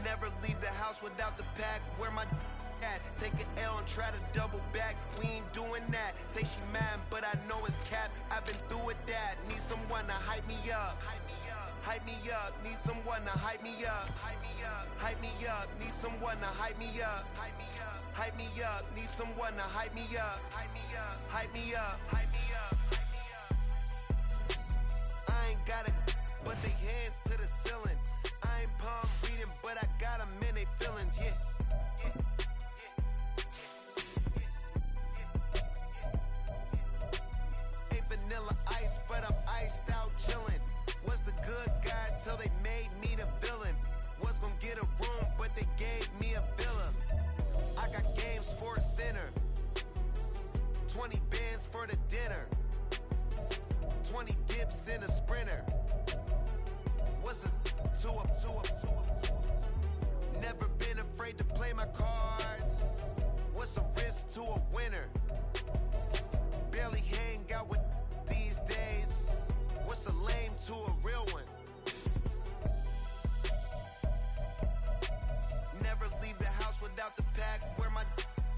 Never leave the house without the pack. Where my at? Take an L and try to double back. We ain't doing that. Say she mad, but I know it's cap. I've been through with that. Need someone to hype me up. Hype me up. Need someone to hype me up. Hype me up. Need someone to hype me up. Hype me up. Need someone to hype me up. Hype me up. Hype me up. Hype me up. I ain't got it, but they hands to the ceiling. I ain't palm reading, but I got them in they feelings, yeah. Ain't vanilla ice, but I'm iced out chillin'. Was the good guy till they made me the villain. Was gonna get a room, but they gave me a villa. I got Game Sports Center. 20 bands for the dinner. 20 dips in a sprinter. What's a 2 up, 2 up, 2 up, 2 up? Never been afraid to play my cards. What's a risk to a winner? Barely hang out with these days. What's a lame to a real one? Never leave the house without the pack. Where my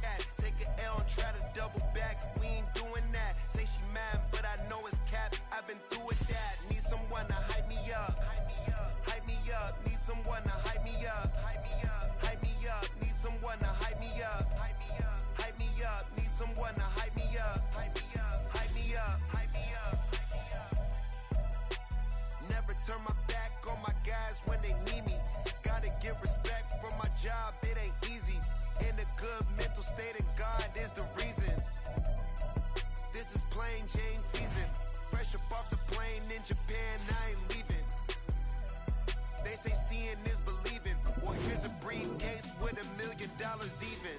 at? Take an L and try to double back. We ain't doing that. Say she mad, but I know it's cap. I've been through with that. Need someone to hype me up. Hype me up. Need someone to hype me up. Hype me up. Need someone to hype me up. Hype me up. Need someone to hype me up. Hype me up. Never turn my back on my guys when they need me. Gotta give respect for my job, it ain't easy. In a good mental state and God is the reason. This is plain Jane season. Fresh up off the plane in Japan, I ain't leaving. They say seeing is believing. Well, here's a briefcase with $1 million even.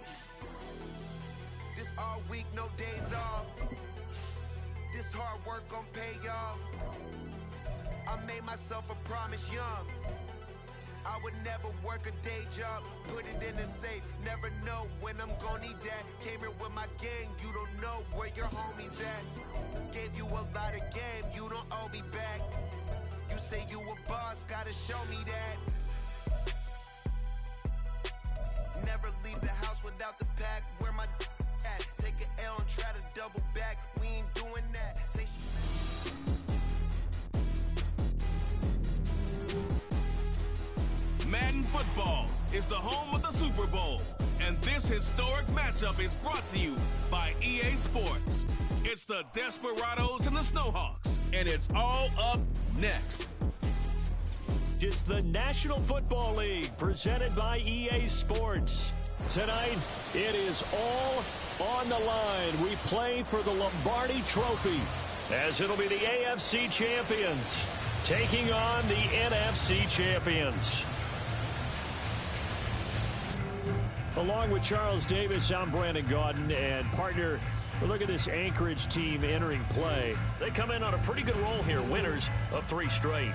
This all week, no days off. This hard work gon' pay off. I made myself a promise young. I would never work a day job, put it in the safe, never know when I'm gon' need that. Came here with my gang, you don't know where your homies at. Gave you a lot of game, you don't owe me back. You say you a boss, gotta show me that. Never leave the house without the pack, where my at? Take an L and try to double back, we ain't doing that. Say she Madden Football is the home of the Super Bowl, and this historic matchup is brought to you by EA Sports. It's the Desperados and the Snowhawks, and it's all up next. It's the National Football League presented by EA Sports. Tonight, it is all on the line. We play for the Lombardi Trophy, as it'll be the AFC champions taking on the NFC champions. Along with Charles Davis, I'm Brandon Gaudin, and partner, look at this Anchorage team entering play. They come in on a pretty good roll here, winners of 3 straight.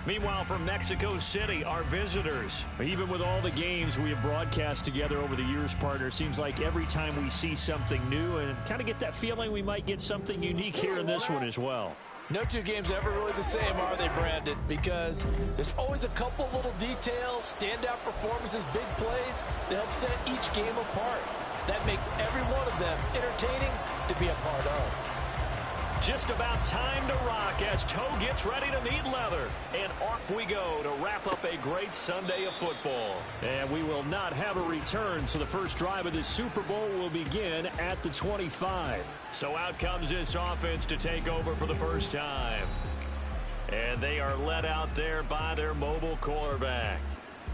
Meanwhile, from Mexico City, our visitors. Even with all the games we have broadcast together over the years, partner, seems like every time we see something new and kind of get that feeling we might get something unique here in this one as well. No two games are ever really the same, are they, Brandon? Because there's always a couple little details, standout performances, big plays that help set each game apart. That makes every one of them entertaining to be a part of. Just about time to rock as Toe gets ready to meet leather. And off we go to wrap up a great Sunday of football. And we will not have a return, so the first drive of this Super Bowl will begin at the 25. So out comes this offense to take over for the first time. And they are led out there by their mobile quarterback.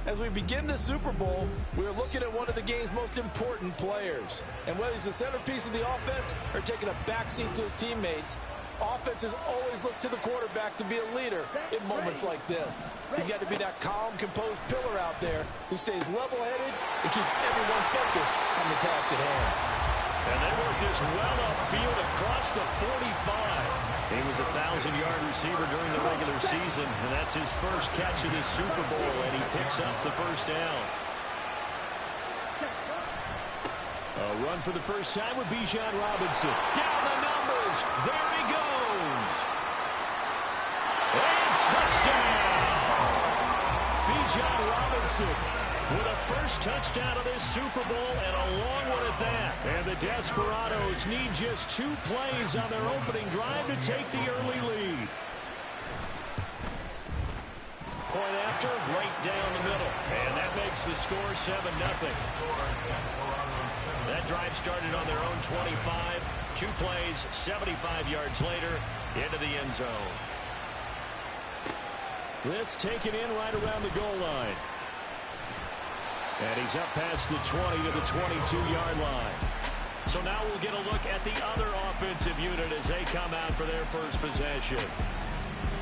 As we begin the Super Bowl, we're looking at one of the game's most important players. And whether he's the centerpiece of the offense or taking a backseat to his teammates, offenses always look to the quarterback to be a leader in moments like this. He's got to be that calm, composed pillar out there who stays level-headed and keeps everyone focused on the task at hand. And they work this well upfield across the 45. He was a 1,000-yard receiver during the regular season, and that's his first catch of this Super Bowl, and he picks up the first down. A run for the first time with Bijan Robinson. Down the numbers. There he goes. And touchdown. Bijan Robinson with a first touchdown of this Super Bowl, and a long one at that. And the Desperados need just 2 plays on their opening drive to take the early lead. Point after, right down the middle. And that makes the score 7-0. That drive started on their own 25. 2 plays, 75 yards later, into the end zone. This taken in right around the goal line. And he's up past the 20 to the 22-yard line. So now we'll get a look at the other offensive unit as they come out for their first possession.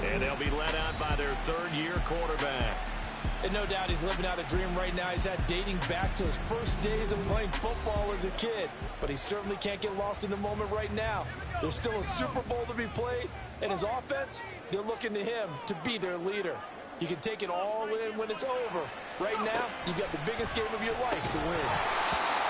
And they'll be led out by their 3rd-year quarterback. And no doubt he's living out a dream right now. He's had dating back to his first days of playing football as a kid. But he certainly can't get lost in the moment right now. There's still a Super Bowl to be played. And his offense, they're looking to him to be their leader. You can take it all in when it's over. Right now, you've got the biggest game of your life to win.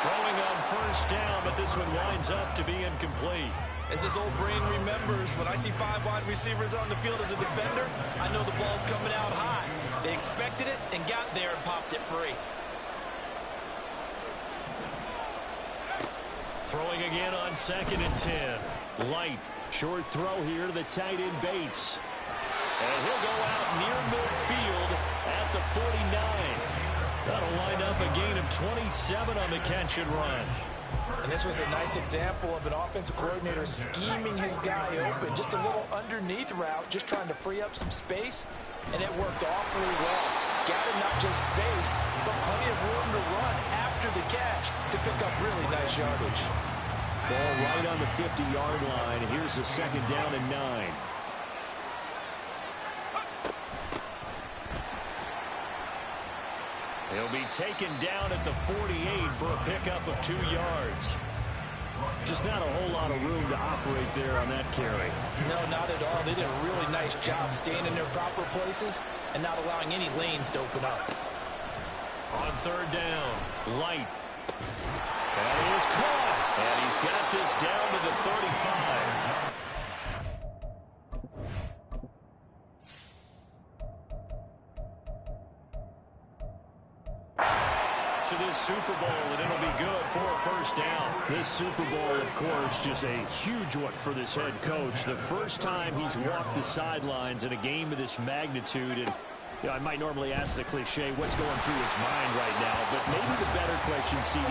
Throwing on first down, but this one winds up to be incomplete. As this old brain remembers, when I see 5 wide receivers on the field as a defender, I know the ball's coming out high. They expected it and got there and popped it free. Throwing again on 2nd and 10. Light, short throw here to the tight end Bates. And he'll go out near midfield at the 49. That'll line up a gain of 27 on the catch and run. And this was a nice example of an offensive coordinator scheming his guy open. Just a little underneath route, just trying to free up some space. And it worked awfully well. Got him not just space, but plenty of room to run after the catch to pick up really nice yardage. Ball right on the 50-yard line. Here's a 2nd down and 9. He'll be taken down at the 48 for a pickup of 2 yards. Just not a whole lot of room to operate there on that carry. No, not at all. They did a really nice job staying in their proper places and not allowing any lanes to open up. On 3rd down, Light. That is caught. And he's got this down to the 35. To this Super Bowl, and it'll be good for a first down. This Super Bowl, of course, just a huge one for this head coach. The first time he's walked the sidelines in a game of this magnitude. And you know, I might normally ask the cliche, what's going through his mind right now? But maybe the better question, CD,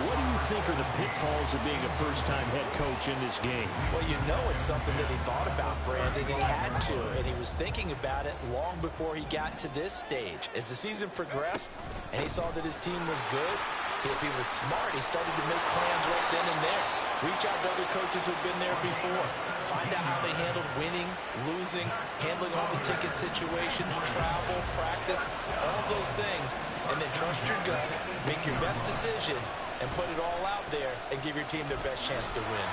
what do you think are the pitfalls of being a first-time head coach in this game? Well, you know it's something that he thought about, Brandon, and he had to. And he was thinking about it long before he got to this stage. As the season progressed and he saw that his team was good, if he was smart, he started to make plans right then and there. Reach out to other coaches who've been there before. Find out how they handled winning, losing, handling all the ticket situations, travel, practice, all those things. And then trust your gut, make your best decision, and put it all out there and give your team their best chance to win.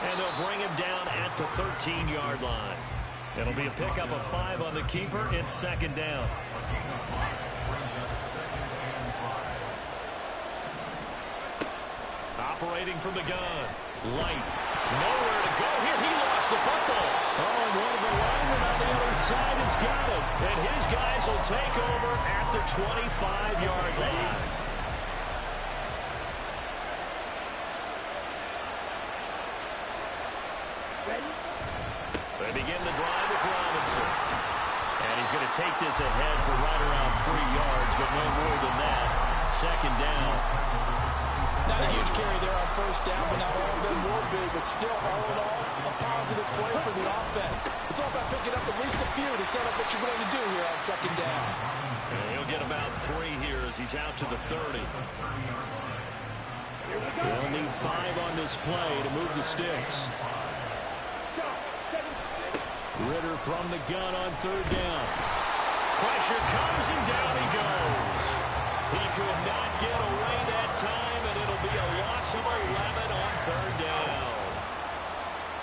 And they'll bring him down at the 13-yard line. It'll be a pickup of 5 on the keeper. It's 2nd down. Operating from the gun. Light. Nowhere to go here. He lost the football. Oh, and one of the linemen on the other side has got it. And his guys will take over at the 25-yard line. They begin the drive with Robinson. And he's going to take this ahead for right around 3 yards, but no more than that. 2nd down. Not a huge carry there on first down, but not all of them will be. But still, all in all, a positive play for the offense. It's all about picking up at least a few to set up what you're going to do here on 2nd down. And he'll get about 3 here as he's out to the 30. They'll need 5 on this play to move the sticks. Ritter from the gun on 3rd down. Pressure comes and down he goes. He could not get away that time, and it'll be a loss of 11 on 3rd down.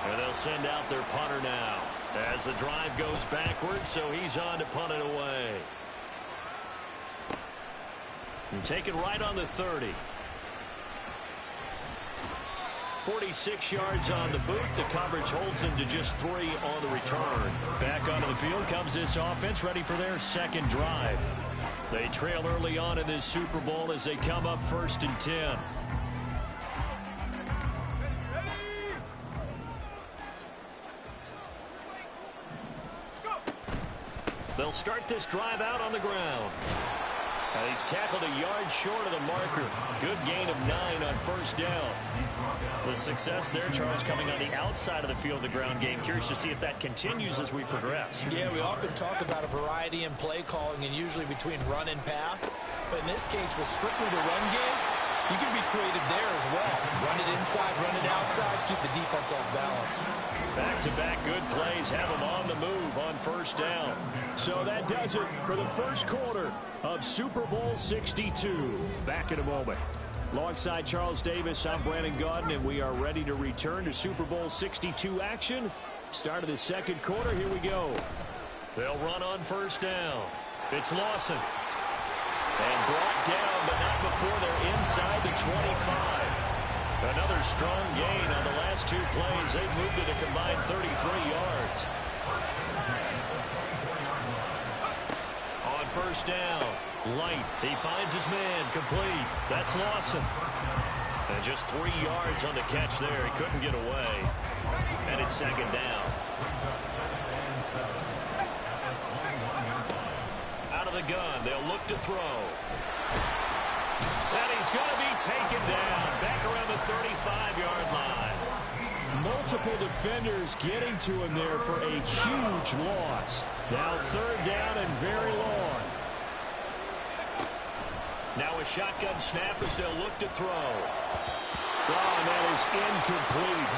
And they'll send out their punter now as the drive goes backwards, so he's on to punt it away. And take it right on the 30. 46 yards on the boot. The coverage holds him to just 3 on the return. Back onto the field comes this offense, ready for their 2nd drive. They trail early on in this Super Bowl as they come up 1st and 10. They'll start this drive out on the ground. And he's tackled a yard short of the marker. Good gain of 9 on 1st down. The success there, Charles, coming on the outside of the field, the ground game. Curious to see if that continues as we progress. Yeah, we often talk about a variety in play calling and usually between run and pass. But in this case, with strictly the run game, you can be creative there as well. Run it inside, run it outside, keep the defense off balance. Back-to-back good plays have him on the move on 1st down. So that does it for the first quarter of Super Bowl 62. Back in a moment. Alongside Charles Davis, I'm Brandon Gaudin, and we are ready to return to Super Bowl 62 action. Start of the 2nd quarter. Here we go. They'll run on first down. It's Lawson. And brought down, but not before they're inside the 25. Another strong gain on the last 2 plays. They've moved it a combined 33 yards. On first down, Light. He finds his man, complete. That's Lawson. And just 3 yards on the catch there. He couldn't get away. And it's second down. Out of the gun, they'll look to throw. And he's going to be taken down back around the 35-yard line. Multiple defenders getting to him there for a huge loss. Now third down and very long. Now a shotgun snap as they'll look to throw. Oh, and that is incomplete.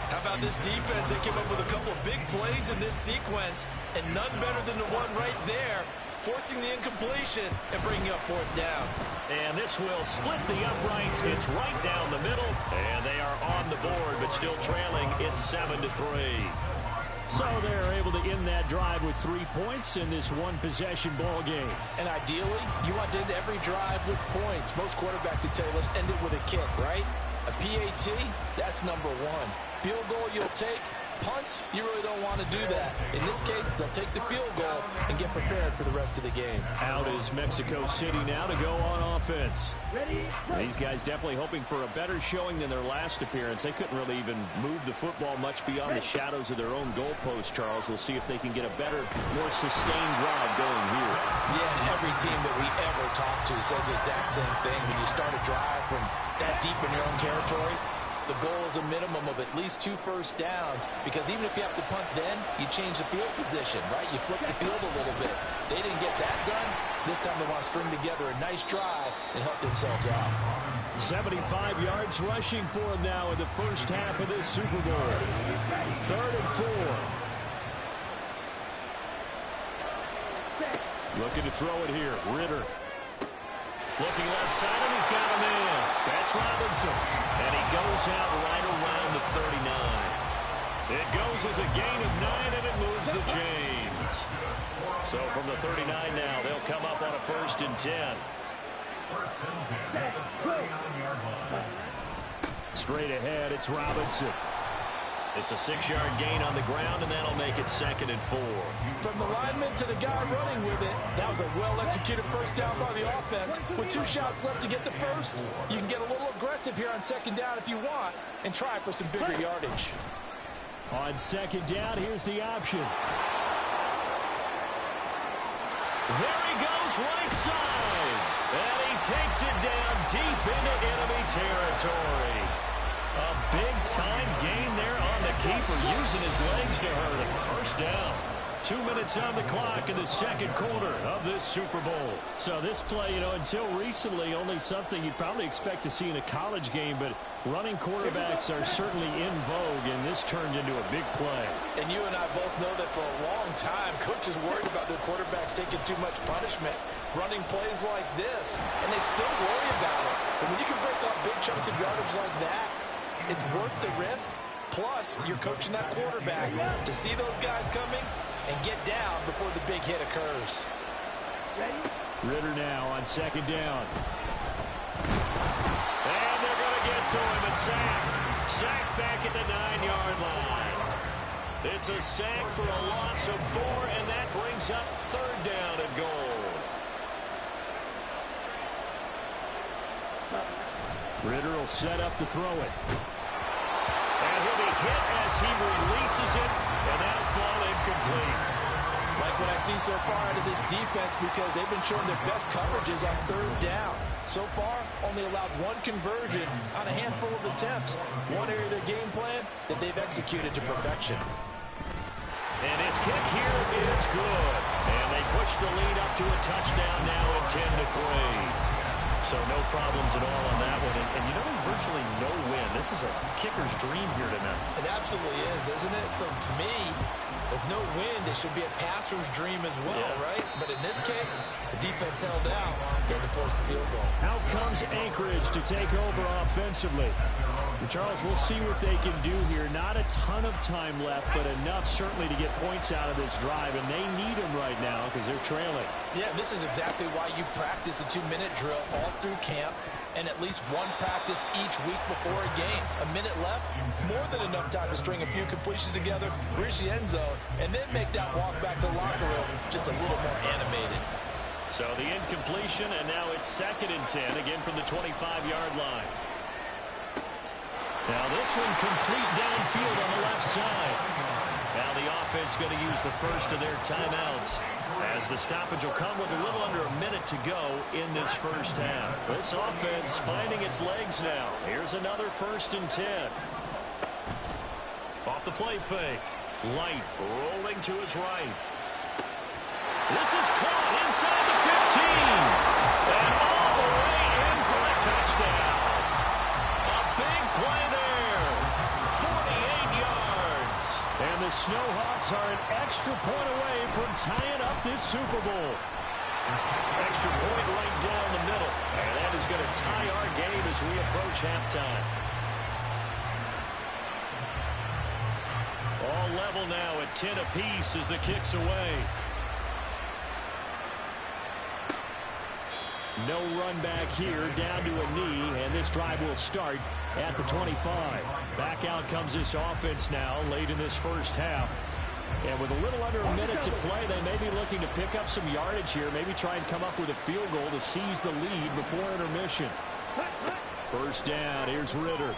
How about this defense? They came up with a couple of big plays in this sequence, and none better than the one right there, forcing the incompletion and bringing up fourth down. And this will split the uprights. It's right down the middle, and they are on the board, but still trailing. It's 7-3. So they're able to end that drive with 3 points in this one-possession ball game. And ideally, you want to end every drive with points. Most quarterbacks would tell you, let's end it with a kick, right? A PAT, that's number 1. Field goal you'll take. Punts, you really don't want to do that. In this case, they'll take the field goal and get prepared for the rest of the game. Out is Mexico City now to go on offense. These guys definitely hoping for a better showing than their last appearance. They couldn't really even move the football much beyond the shadows of their own goalpost, Charles. We'll see if they can get a better, more sustained drive going here. Yeah, and every team that we ever talk to says the exact same thing. When you start a drive from that deep in your own territory, the goal is a minimum of at least 2 first downs, because even if you have to punt then, you change the field position, right? You flip the field a little bit. They didn't get that done. This time they want to string together a nice drive and help themselves out. 75 yards rushing for him now in the first half of this Super Bowl. 3rd and 4. Looking to throw it here. Ritter. Looking left side, and he's got a man. That's Robinson. And he goes out right around the 39. It goes as a gain of 9, and it moves the chains. So from the 39 now, they'll come up on a 1st and 10. Straight ahead, it's Robinson. It's a 6-yard gain on the ground, and that'll make it 2nd and 4. From the lineman to the guy running with it, that was a well-executed first down by the offense. With 2 shots left to get the first, you can get a little aggressive here on 2nd down if you want and try for some bigger yardage. On 2nd down, here's the option. There he goes, right side. And he takes it down deep into enemy territory. A big-time gain there on the keeper, using his legs to hurt him. First down. 2 minutes on the clock in the 2nd quarter of this Super Bowl. So this play, until recently, only something you'd probably expect to see in a college game, but running quarterbacks are certainly in vogue, and this turned into a big play. And you and I both know that for a long time, coaches worried about their quarterbacks taking too much punishment, running plays like this, and they still worry about it. But when you can break off big chunks of yardage like that, it's worth the risk. Plus, you're coaching that quarterback to see those guys coming and get down before the big hit occurs. Ritter now on 2nd down. And they're going to get to him. A sack. Sack back at the 9-yard line. It's a sack for a loss of 4, and that brings up 3rd down and goal. Ritter will set up to throw it. And he'll be hit as he releases it, and that'll fall incomplete. Like what I've seen so far out of this defense, because they've been showing their best coverages on 3rd down. So far, only allowed 1 conversion on a handful of attempts. One area of their game plan that they've executed to perfection. And his kick here is good. And they push the lead up to a touchdown now at 10-3. So no problems at all on that one. And virtually no win. This is a kicker's dream here tonight. It absolutely is, isn't it? So to me, With no wind, it should be a passer's dream as well, right? But in this case, the defense held out. They had to force the field goal. Out comes Anchorage to take over offensively. And Charles, we'll see what they can do here. Not a ton of time left, but enough certainly to get points out of this drive, and they need them right now because they're trailing. Yeah, this is exactly why you practice a 2-minute drill all through camp, and at least one practice each week before a game. A minute left, more than enough time to string a few completions together, reach the end zone, and then make that walk back to the locker room just a little more animated. So the incompletion, and now it's 2nd and 10, again from the 25-yard line. Now this one complete downfield on the left side. Now the offense going to use the first of their timeouts, as the stoppage will come with a little under a minute to go in this first half. This offense finding its legs now. Here's another 1st and 10. Off the play fake. Light rolling to his right. This is caught inside the 15. And all the way in for a touchdown. A big play there. 48 yards. And the Snowhawks are an extra point away from tying up this Super Bowl. Extra point right down the middle. And that is going to tie our game as we approach halftime. All level now at 10 apiece as the kick's away. No run back here, down to a knee, and this drive will start at the 25. Back out comes this offense now late in this first half. And with a little under a minute to play, they may be looking to pick up some yardage here, maybe try and come up with a field goal to seize the lead before intermission. First down, here's Ritter.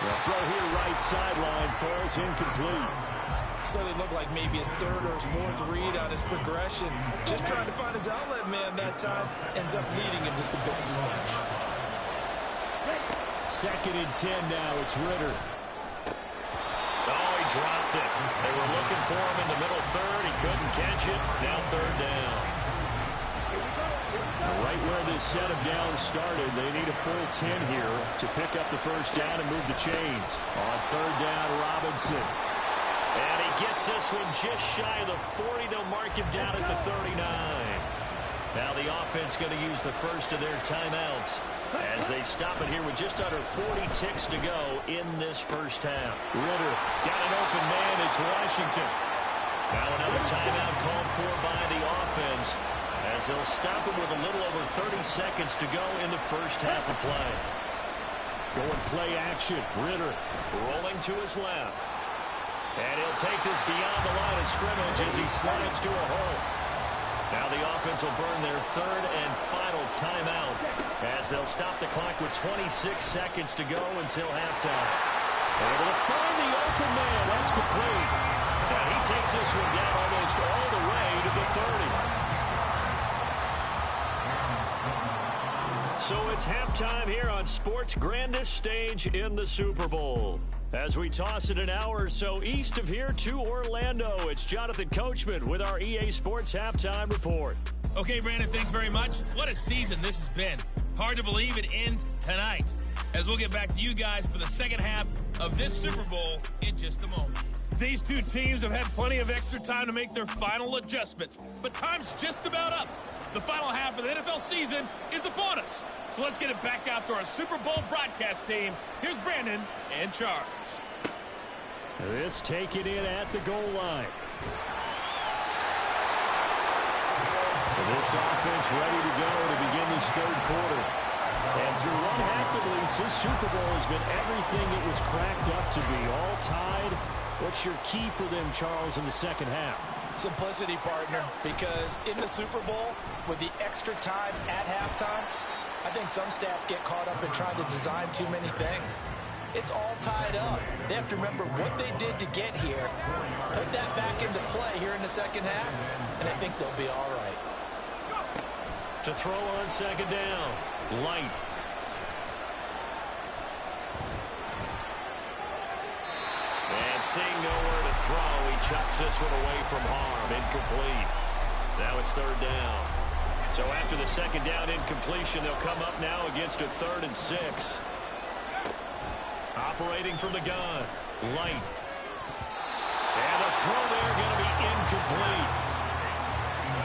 The throw here right sideline falls incomplete. So they look like maybe his 3rd or his 4th read on his progression. Just trying to find his outlet man that time. Ends up leading him just a bit too much. 2nd and 10 now. It's Ritter. Oh, he dropped it. They were looking for him in the middle 3rd. He couldn't catch it. Now 3rd down. Right where this set of downs started, they need a full 10 here to pick up the first down and move the chains. On 3rd down, Robinson. And he gets this one just shy of the 40. They'll mark him down at the 39. Now the offense going to use the first of their timeouts as they stop it here with just under 40 ticks to go in this first half. Ritter got an open man. It's Washington. Now another timeout called for by the offense as they'll stop him with a little over 30 seconds to go in the first half of play. Going play action. Ritter rolling to his left. And he'll take this beyond the line of scrimmage as he slides to a hole. Now the offense will burn their 3rd and final timeout as they'll stop the clock with 26 seconds to go until halftime. Able to find the open man. That's complete. And he takes this one down almost all the way to the 30. So it's halftime here on sports' grandest stage in the Super Bowl. As we toss it an hour or so east of here to Orlando, it's Jonathan Coachman with our EA Sports Halftime Report. Okay, Brandon, thanks very much. What a season this has been. Hard to believe it ends tonight, as we'll get back to you guys for the second half of this Super Bowl in just a moment. These two teams have had plenty of extra time to make their final adjustments, but time's just about up. The final half of the NFL season is upon us. So let's get it back out to our Super Bowl broadcast team. Here's Brandon and Charles. This taken in at the goal line. This offense ready to go to begin this 3rd quarter. And through one half at least, this Super Bowl has been everything it was cracked up to be. All tied. What's your key for them, Charles, in the second half? Simplicity, partner, because in the Super Bowl, with the extra time at halftime, I think some staffs get caught up in trying to design too many things. It's all tied up. They have to remember what they did to get here, put that back into play here in the second half, and I think they'll be all right. To throw on 2nd down, Light. And seeing nowhere to throw, he chucks this one away from harm. Incomplete. Now it's 3rd down. So after the 2nd down incompletion, they'll come up now against a 3rd and 6. Operating from the gun, Light. And the throw there going to be incomplete.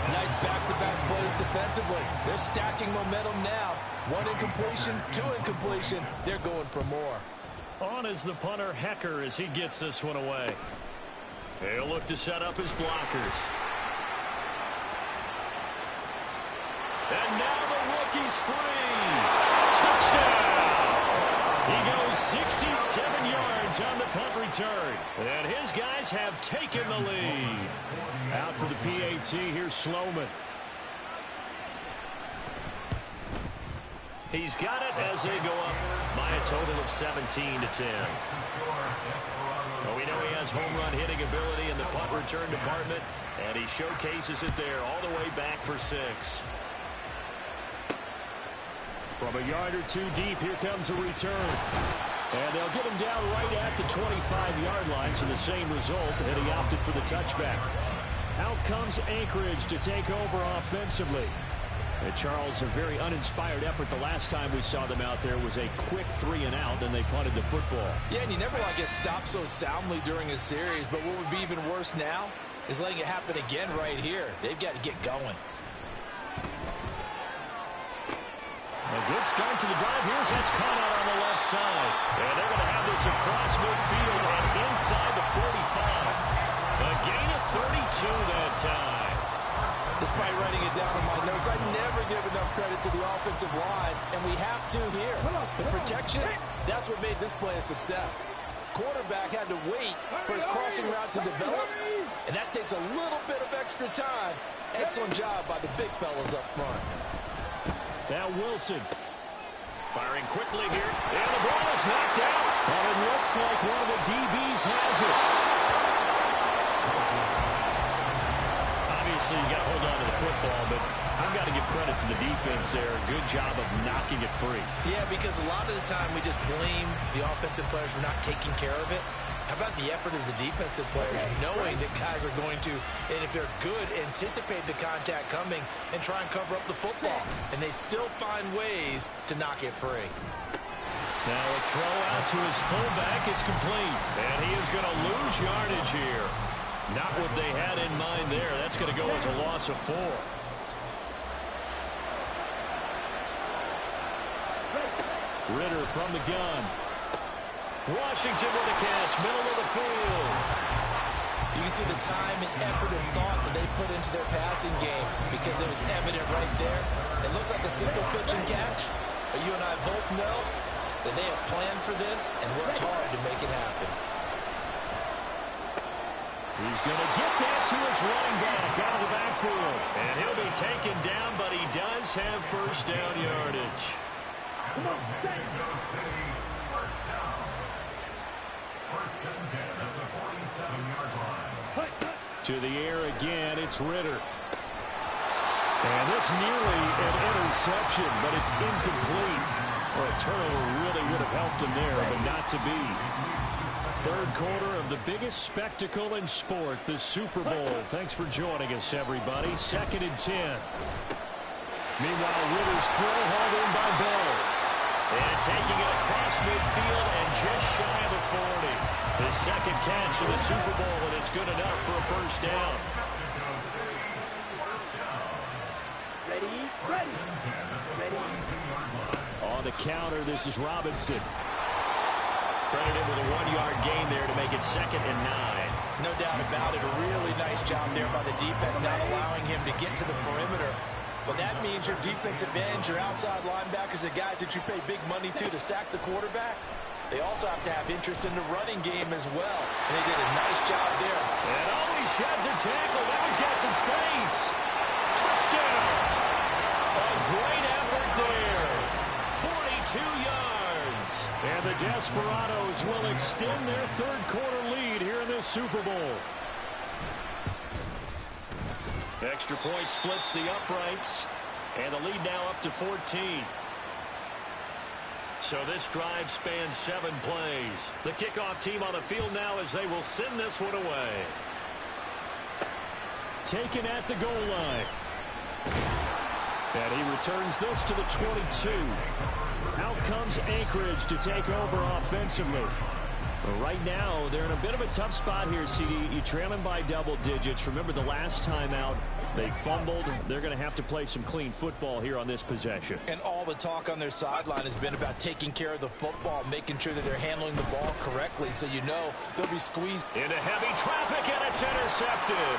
Nice back-to-back plays defensively. They're stacking momentum now. 1 incompletion, 2 incompletion. They're going for more. On is the punter, Hecker, as he gets this one away. He'll look to set up his blockers. And now the rookie's free. Touchdown! He goes 67 yards on the punt return. And his guys have taken the lead. Out for the PAT, here's Sloman. He's got it as they go up by a total of 17-10. Well, we know he has home run hitting ability in the punt return department, and he showcases it there all the way back for 6. From a yard or 2 deep, here comes a return. And they'll get him down right at the 25-yard line, so the same result, and he opted for the touchback. Out comes Anchorage to take over offensively. And Charles, a very uninspired effort the last time we saw them out there was a quick 3-and-out, and they punted the football. Yeah, and you never want to get stopped so soundly during a series, but what would be even worse now is letting it happen again right here. They've got to get going. A good start to the drive. Here's that's caught out on the left side. And they're going to have this across midfield and inside the 45. A gain of 32 that time. Despite writing it down in my notes, I never give enough credit to the offensive line, and we have to here. The protection, that's what made this play a success. Quarterback had to wait for his crossing route to develop, and that takes a little bit of extra time. Excellent job by the big fellas up front. Now Wilson firing quickly here, and the ball is knocked out. And it looks like one of the DBs has it. Obviously, you got to hold on to the football, but I've got to give credit to the defense there. Good job of knocking it free. Yeah, because a lot of the time we just blame the offensive players for not taking care of it. How about the effort of the defensive players, knowing that guys are going to, and if they're good, anticipate the contact coming and try and cover up the football. And they still find ways to knock it free. Now a throw out to his fullback. It's complete. And he is going to lose yardage here. Not what they had in mind there. That's going to go as a loss of 4. Ritter from the gun. Washington with a catch, middle of the field. You can see the time and effort and thought that they put into their passing game because it was evident right there. It looks like a simple pitch and catch, but you and I both know that they have planned for this and worked hard to make it happen. He's going to get that to his running back out of the backfield. And he'll be taken down, but he does have first down yardage. To the air again, it's Ritter. And this nearly an interception, but it's incomplete. Well, a turnover really would have helped him there, but not to be. Third quarter of the biggest spectacle in sport, the Super Bowl. Thanks for joining us, everybody. 2nd and 10. Meanwhile, Ritter's throw hauled in by Bell. And taking it across midfield and just shy of the 40. His second catch of the Super Bowl, and it's good enough for a first down. Ready. On the counter, this is Robinson. Credited with a 1-yard gain there to make it 2nd and 9. No doubt about it. A really nice job there by the defense, not allowing him to get to the perimeter. But that means your defensive ends, your outside linebackers, the guys that you pay big money to sack the quarterback, they also have to have interest in the running game as well. And they did a nice job there. And he sheds a tackle. Now he's got some space. Touchdown. A great effort there. 42 yards. And the Desperados will extend their third quarter lead here in this Super Bowl. Extra point splits the uprights. And the lead now up to 14. So this drive spans 7 plays. The kickoff team on the field now as they will send this one away. Taken at the goal line. And he returns this to the 22. Out comes Anchorage to take over offensively. Right now, they're in a bit of a tough spot here, CD. You trail them by double digits. Remember the last time out, they fumbled. They're going to have to play some clean football here on this possession. And all the talk on their sideline has been about taking care of the football, making sure that they're handling the ball correctly, so you know they'll be squeezed into heavy traffic, and it's intercepted.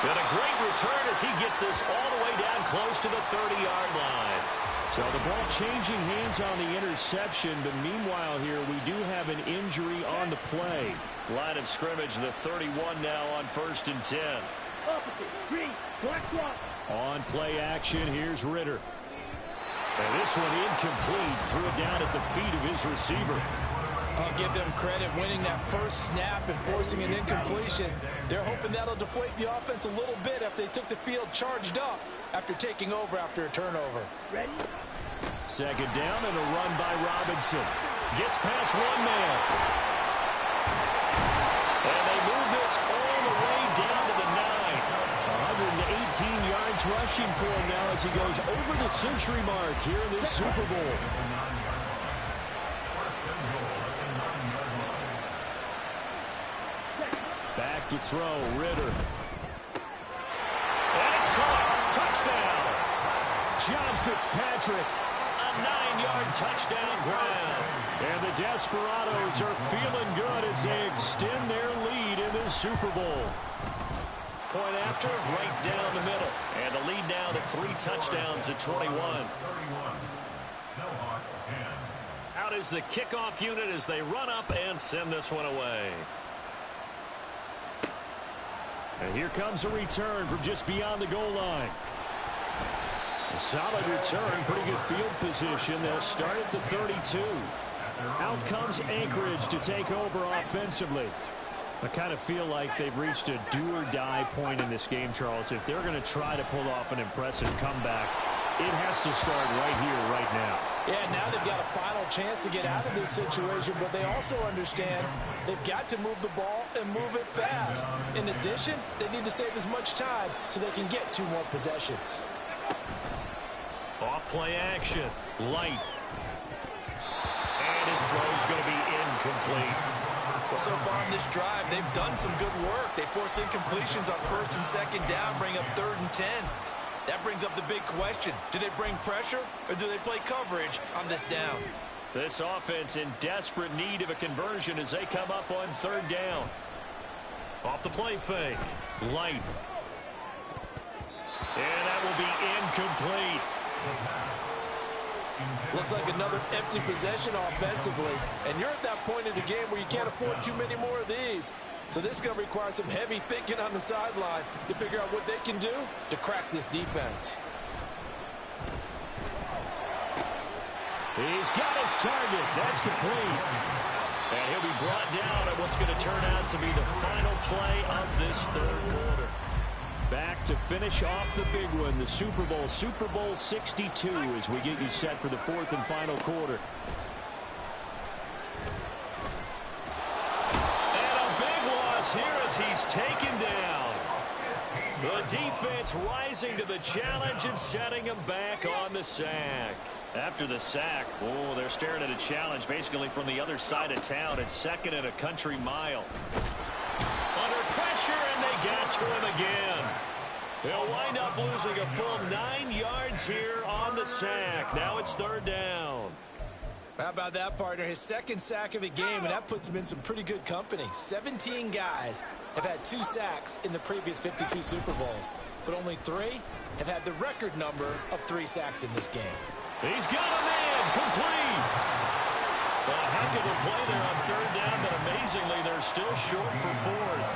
And a great return as he gets this all the way down close to the 30-yard line. So the ball changing hands on the interception, but meanwhile here we do have an injury on the play. Line of scrimmage, the 31 now on 1st and 10. On play action, here's Ritter. And this one incomplete, threw it down at the feet of his receiver. I'll give them credit winning that first snap and forcing an incompletion. They're hoping that'll deflate the offense a little bit after they took the field charged up after taking over after a turnover. Ready? Second down and a run by Robinson. Gets past one man. And they move this all the way down to the 9. 118 yards rushing for him now as he goes over the century mark here in this Super Bowl. Back to throw, Ritter. And it's caught. Touchdown. John Fitzpatrick. A 9-yard touchdown ground. And the Desperados are feeling good as they extend their lead in this Super Bowl. Point after, right down the middle. And the lead now to 3 touchdowns at 21. Out is the kickoff unit as they run up and send this one away. And here comes a return from just beyond the goal line. A solid return, pretty good field position. They'll start at the 32. Out comes Anchorage to take over offensively. I kind of feel like they've reached a do-or-die point in this game, Charles. If they're going to try to pull off an impressive comeback, it has to start right here, right now. Yeah, now they've got a final chance to get out of this situation, but they also understand they've got to move the ball and move it fast. In addition, they need to save as much time so they can get 2 more possessions. Off play action. Light. And his throw's going to be incomplete. Well, so far in this drive, they've done some good work. They force incompletions on 1st and 2nd down, bring up 3rd and 10. That brings up the big question. Do they bring pressure or do they play coverage on this down? This offense in desperate need of a conversion as they come up on 3rd down. Off the play fake. Light. And that will be incomplete. Looks like another empty possession offensively. And you're at that point in the game where you can't afford too many more of these. So this is going to require some heavy thinking on the sideline to figure out what they can do to crack this defense. He's got his target. That's complete. And he'll be brought down at what's going to turn out to be the final play of this 3rd quarter. Back to finish off the big one, the Super Bowl 62, as we get you set for the 4th and final quarter. And a big loss here as he's taken down. The defense rising to the challenge and setting him back on the sack. After the sack, oh, they're staring at a challenge basically from the other side of town. It's 2nd and a country mile. Under pressure, and they got to him again. They'll wind up losing a full 9 yards here on the sack. Now it's 3rd down. How about that, partner? His 2nd sack of the game, and that puts him in some pretty good company. 17 guys have had 2 sacks in the previous 52 Super Bowls, but only 3 have had the record number of 3 sacks in this game. He's got a man complete. A heck of a play there on 3rd down, but amazingly, they're still short for 4th.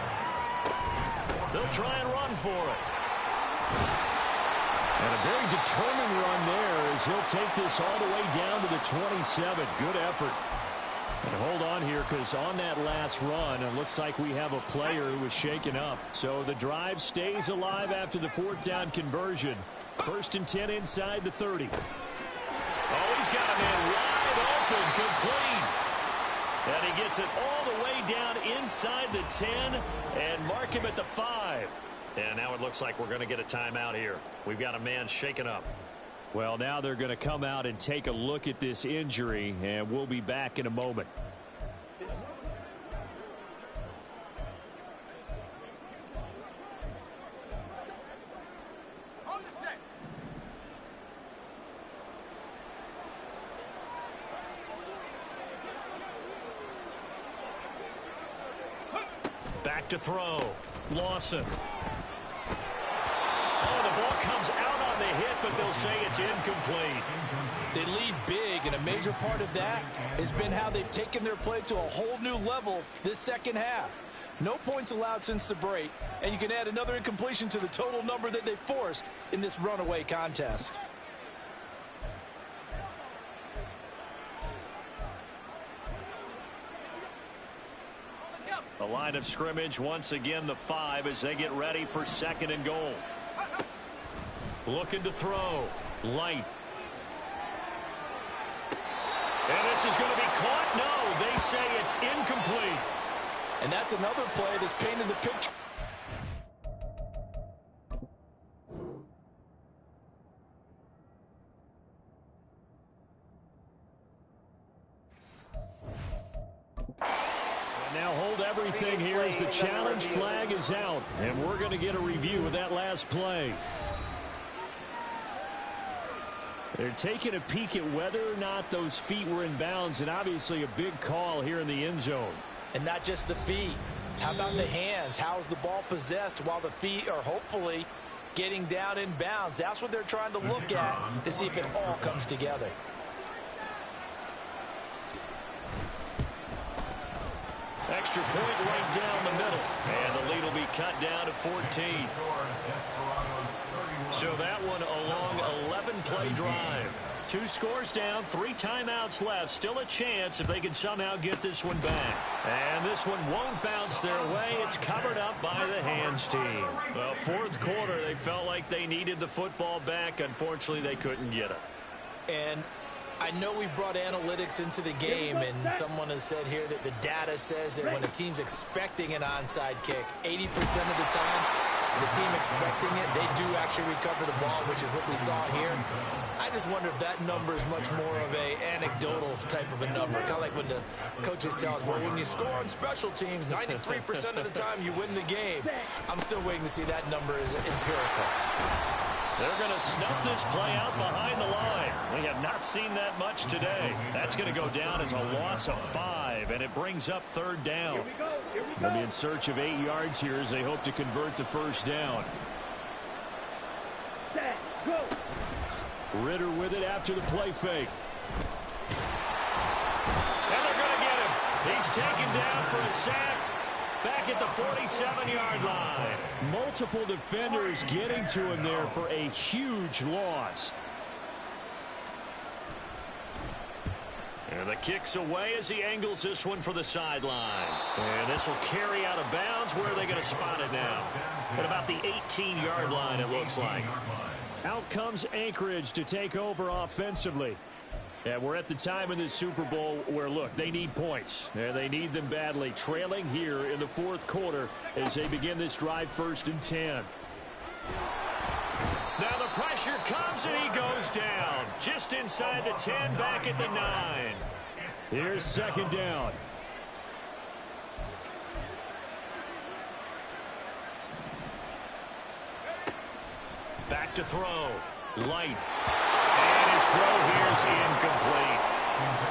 They'll try and run for it. And a very determined run there as he'll take this all the way down to the 27. Good effort. And hold on here, because on that last run, it looks like we have a player who was shaken up. So the drive stays alive after the 4th down conversion. 1st and 10 inside the 30. Oh, he's got a man wide open, complete. And he gets it all the way down inside the 10 and mark him at the 5. And now it looks like we're going to get a timeout here. We've got a man shaken up. Well, now they're going to come out and take a look at this injury, and we'll be back in a moment. Back to throw. Lawson. Oh, the ball comes out on the hit, but they'll say it's incomplete. They lead big, and a major part of that has been how they've taken their play to a whole new level this second half. No points allowed since the break, and you can add another incompletion to the total number that they forced in this runaway contest. The line of scrimmage, once again, the 5 as they get ready for 2nd and goal. Looking to throw. Light. And this is going to be caught. No, they say it's incomplete. And that's another play that's painted the picture. Now hold everything here as the challenge flag is out. And we're going to get a review of that last play. They're taking a peek at whether or not those feet were in bounds, and obviously a big call here in the end zone. And not just the feet. How about the hands? How's the ball possessed while the feet are hopefully getting down in bounds? That's what they're trying to look at to see if it all comes together. Extra point right down the middle. And the lead will be cut down to 14. So that one a long 11-play drive. 2 scores down, 3 timeouts left. Still a chance if they can somehow get this one back. And this one won't bounce their way. It's covered up by the hands team. Well, 4th quarter, they felt like they needed the football back. Unfortunately, they couldn't get it. And I know we brought analytics into the game, and someone has said here that the data says that when a team's expecting an onside kick, 80% of the time, the team expecting it, they do actually recover the ball, which is what we saw here. I just wonder if that number is much more of a anecdotal type of a number. Kind of like when the coaches tell us, well, when you score on special teams, 93% of the time you win the game. I'm still waiting to see that number is empirical. They're going to snuff this play out behind the line. We have not seen that much today. That's going to go down as a loss of 5, and it brings up 3rd down. They'll be in search of 8 yards here as they hope to convert the 1st down. Ritter with it after the play fake. And they're going to get him. He's taken down for a sack. Back at the 47-yard line. Multiple defenders getting to him there for a huge loss. And the kick's away as he angles this one for the sideline. And this will carry out of bounds. Where are they going to spot it now? At about the 18-yard line, it looks like. Out comes Anchorage to take over offensively. And we're at the time in this Super Bowl where, look, they need points. And they need them badly. Trailing here in the 4th quarter as they begin this drive 1st and 10. Now the pressure comes and he goes down. Just inside the 10, back at the 9. Here's 2nd down. Back to throw. Light. And his throw here is incomplete.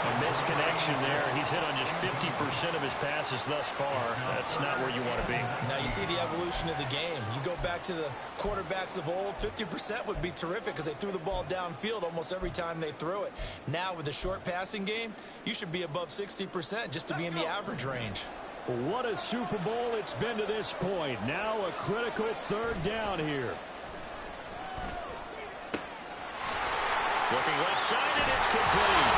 A misconnection there. He's hit on just 50% of his passes thus far. That's not where you want to be. Now you see the evolution of the game. You go back to the quarterbacks of old, 50% would be terrific because they threw the ball downfield almost every time they threw it. Now with the short passing game, you should be above 60% just to be in the average range. What a Super Bowl it's been to this point. Now a critical 3rd down here. Looking left side, and it's complete.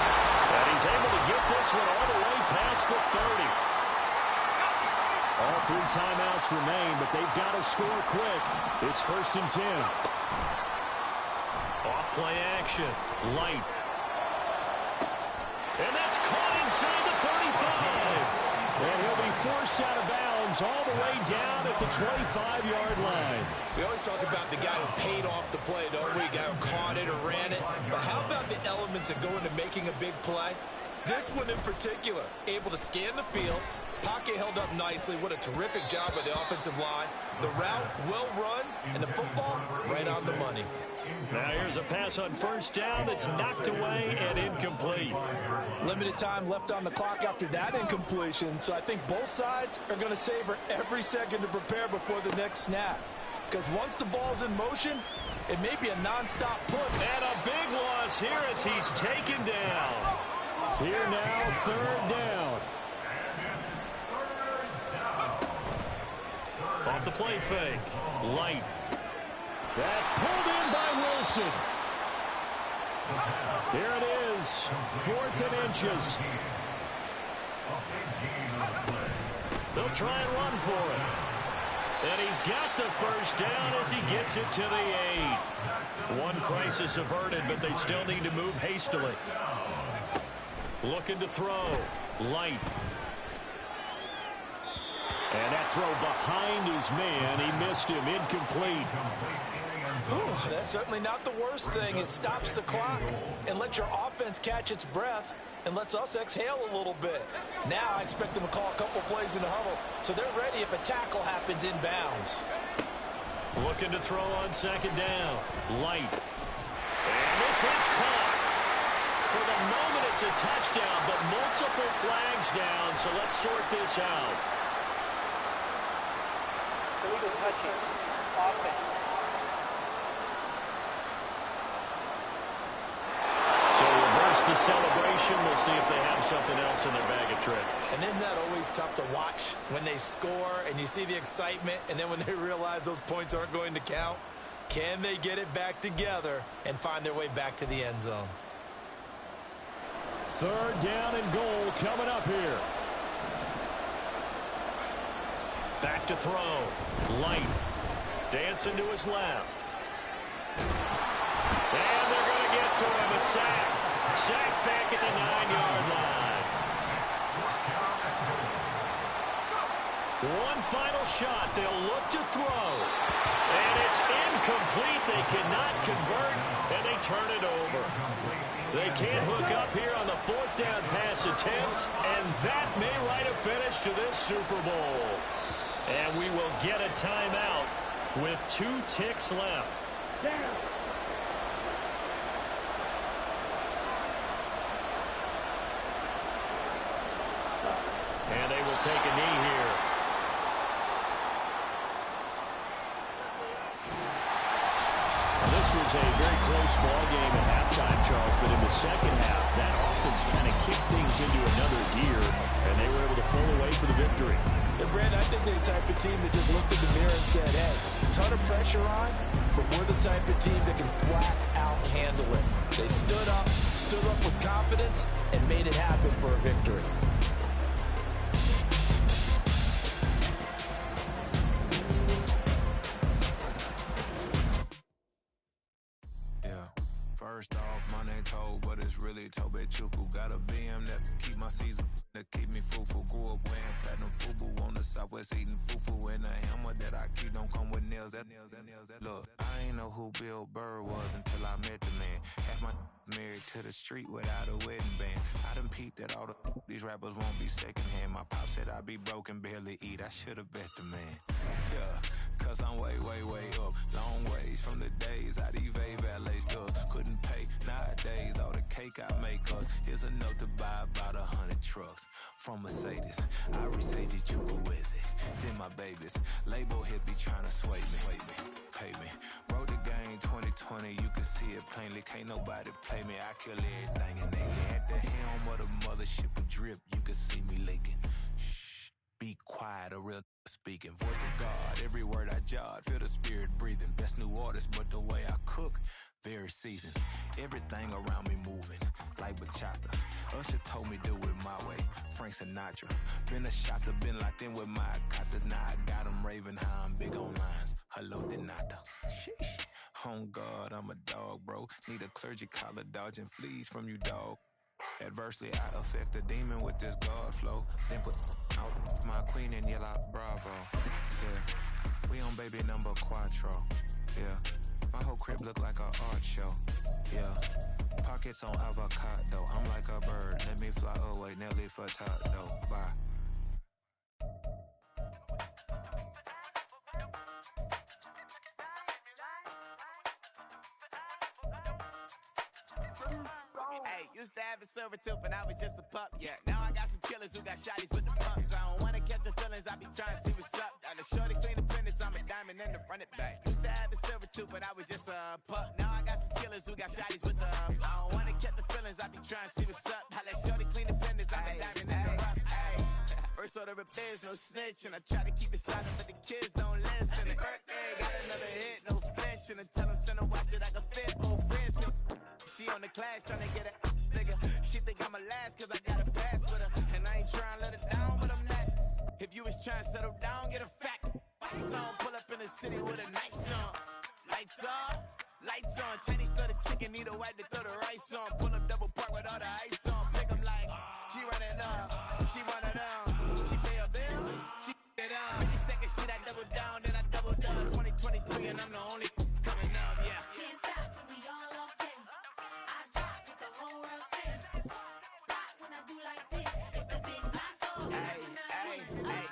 And he's able to get this one all the way past the 30. All 3 timeouts remain, but they've got to score quick. It's 1st and 10. Off-play action. Light. And that's caught inside the 35. And he'll be forced out of bounds inbounds all the way down at the 25-yard line. We always talk about the guy who paid off the play, don't we? The guy who caught it or ran it. But how about the elements that go into making a big play? This one in particular, able to scan the field. Pocket held up nicely. What a terrific job by the offensive line. The route, well run, and the football, right on the money. Now here's a pass on first down that's knocked away and incomplete. Limited time left on the clock after that incompletion, so I think both sides are going to savor every second to prepare before the next snap. Because once the ball's in motion, it may be a nonstop push. And a big loss here as he's taken down. Here now, third down. Off the play fake. Light. That's pulled in by Wilson. Here it is. 4th and inches. They'll try and run for it. And he's got the first down as he gets it to the 8. One crisis averted, but they still need to move hastily. Looking to throw. Light. And that throw behind his man. He missed him. Incomplete. Ooh, that's certainly not the worst thing. It stops the clock and lets your offense catch its breath and lets us exhale a little bit. Now I expect them to call a couple plays in the huddle so they're ready if a tackle happens inbounds. Looking to throw on second down. Light. And this is caught. For the moment, it's a touchdown, but multiple flags down, so let's sort this out. Illegal touching. Offense. So reverse the celebration. We'll see if they have something else in their bag of tricks. And isn't that always tough to watch when they score and you see the excitement and then when they realize those points aren't going to count? Can they get it back together and find their way back to the end zone? Third down and goal coming up here. Back to throw. Light. Dancing to his left. And they're going to get to him. A sack. Sack back at the 9-yard line. One final shot. They'll look to throw. And it's incomplete. They cannot convert, and they turn it over. They can't hook up here on the 4th down pass attempt, and that may write a finish to this Super Bowl. And we will get a timeout with 2 ticks left. And they will take a knee here. This was a very close ball game at halftime, Charles, but in the second half, that offense kind of kicked things into another gear, and they were able to pull away for the victory. And Brad, I think they're the type of team that just looked in the mirror and said, hey, ton of pressure on, but we're the type of team that can flat out handle it. They stood up with confidence, and made it happen for a victory. First off, my name Toad, but it's really Tobe Chuku. Got a BM that keep my season, that keep me fruitful. Grew up wearing platinum FUBU on the Southwest eating fufu. And the hammer that I keep don't come with nails. Look, I ain't know who Bill Burr was until I met the man. Half my married to the street without a wedding band. I done peeped that all these rappers won't be secondhand. My pop said I'd be broke and barely eat. I should've bet the man. Yeah, cause I'm way up. Long ways from the days I evade valet stores. Couldn't pay nowadays all the cake I make. Cause here's enough to buy about 100 trucks. From Mercedes, I resage it, then my babies. Label hit be trying to sway me. Pay me. Wrote the game 2020, you can see it plainly. Can't nobody play me, I kill everything innately. At the helm of the mothership with drip, you can see me leaking. Shh, be quiet, a real speaking. Voice of God, every word I jot, feel the spirit breathing. Best new artist, but the way I cook, very seasoned. Everything around me moving, like bachata. Usher told me do it my way, Frank Sinatra. Been a shotter, been locked in with my katas. Now I got them raving how I'm big on lines. Hello, de nada. On God, I'm a dog, bro. Need a clergy collar, dodging fleas from you, dog. Adversely, I affect the demon with this guard flow. Then put out my queen and yell out bravo. Yeah, we on baby number quattro. Yeah, my whole crib look like a art show. Yeah, pockets on avocado. I'm like a bird, let me fly away. Nelly Furtado, bye. Used to have a silver tooth and I was just a pup, yeah. Now I got some killers who got shotties with the pumps. I don't wanna catch the feelings, I be trying to see what's up. Got a shorty clean the fitness, I'm a diamond and to run it back. Used to have a silver tooth but I was just a pup. Now I got some killers who got shotties with the I don't wanna catch the feelings, I be trying to see what's up. I let shorty clean the fitness, I'm a diamond and to run it. First order of biz, no snitch, and I try to keep it silent but the kids don't listen. And birthday, got another hit, no flinch, and I tell them send a watch that I can fit, oh friends. She on the class trying to get it. Nigga, she think I'm a last cause I got a pass with her. And I ain't trying to let her down, but I'm not. If you was trying to settle down, get a fact. Song pull up in the city with a nice jump. Lights on, Chinese throw the chicken, need a wipe to throw the rice on. Pull up double park with all the ice on. Pick 'em like, she running up, she one of them. She pay a bill, she it up. 52nd Street, I double down, then I double up. 2023 and I'm the only coming up, yeah. Can't stop till we all locked in. I drop with the whole world spin. Rock when I do like this. It's the big black dog. Hey,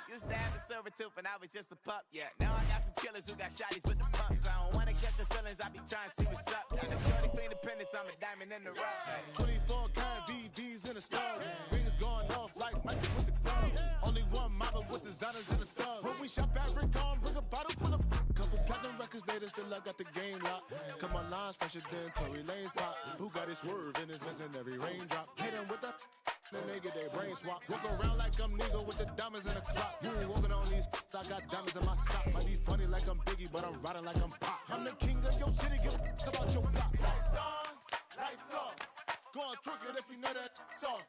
used to have a silver tooth and I was just a pup, yeah. Now I got some killers who got shotties with the pumps. I don't wanna catch the feelings, I be trying to see what's up. Got a shorty clean the pendants, I'm a diamond in the rough. 24 kind VVs in the stars. Rings going off like Michael with the club. Only one model with designers in the thugs. When we shop at Rick on, bring a bottle full of couple platinum records later, still I got the game locked. Come on, lines fresher than Tory Lane's pop. Who got his swerve and is missing every raindrop? Hit him with the then they get their brain swap. Walk around like I'm nigga with the diamonds in the clock. You ain't walking on these I got diamonds in my socks. Might be funny like I'm Biggie, but I'm riding like I'm Pop. I'm the king of your city, give a about your block. Lights on, lights off. Go on, twerk it if you know that it's off.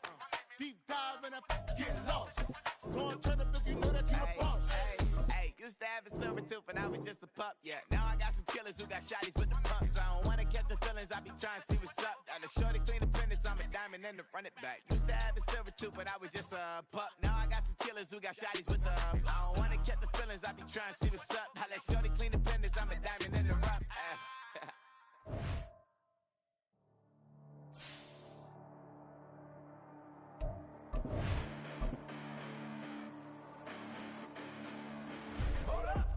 Deep dive and I get lost. Go on, turn up if you know that you the boss. Hey, used to have a silver tooth and I was just a pup, yeah. Now I got some killers who got shotties with the pumps. I don't wanna catch the feelings, I be trying to see what's up. Got a shorty clean the pendants, I'm a diamond and to run it back. Used to have a silver tooth but I was just a pup. Now I got some killers who got shotties with the I don't wanna catch the feelings, I be trying to see what's up. I let shorty clean the pendants, I'm a diamond in the rough.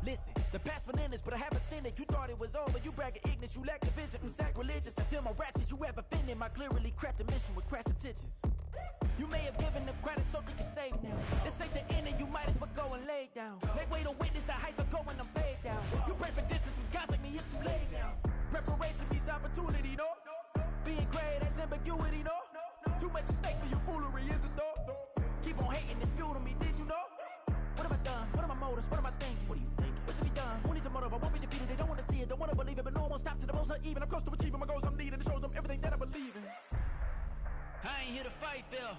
Listen, the past bananas, but I haven't seen it. You thought it was over, you bragging ignorance, you lack the vision. I'm sacrilegious, I feel my ratchets, you ever offended my clearly crafted mission with crass intentions. You may have given them credit so they can save now. This ain't the end and you might as well go and lay down. Make way to witness the heights are going, I'm paid down. You pray for distance with guys like me, it's too late now. Preparation means opportunity, no? Being great has ambiguity, no? Too much at stake for your foolery, is it though? Keep on hating, it's fuel to me, did you know? What have I done? What are my motives? What am I thinking? What are you thinking? What's to be done? Who needs a motive? I won't be defeated. They don't want to see it, don't want to believe it, but no one won't stop to the most uneven. I'm close to achieving my goals. I'm needing to show them everything that I believe in. I ain't here to fight, Phil.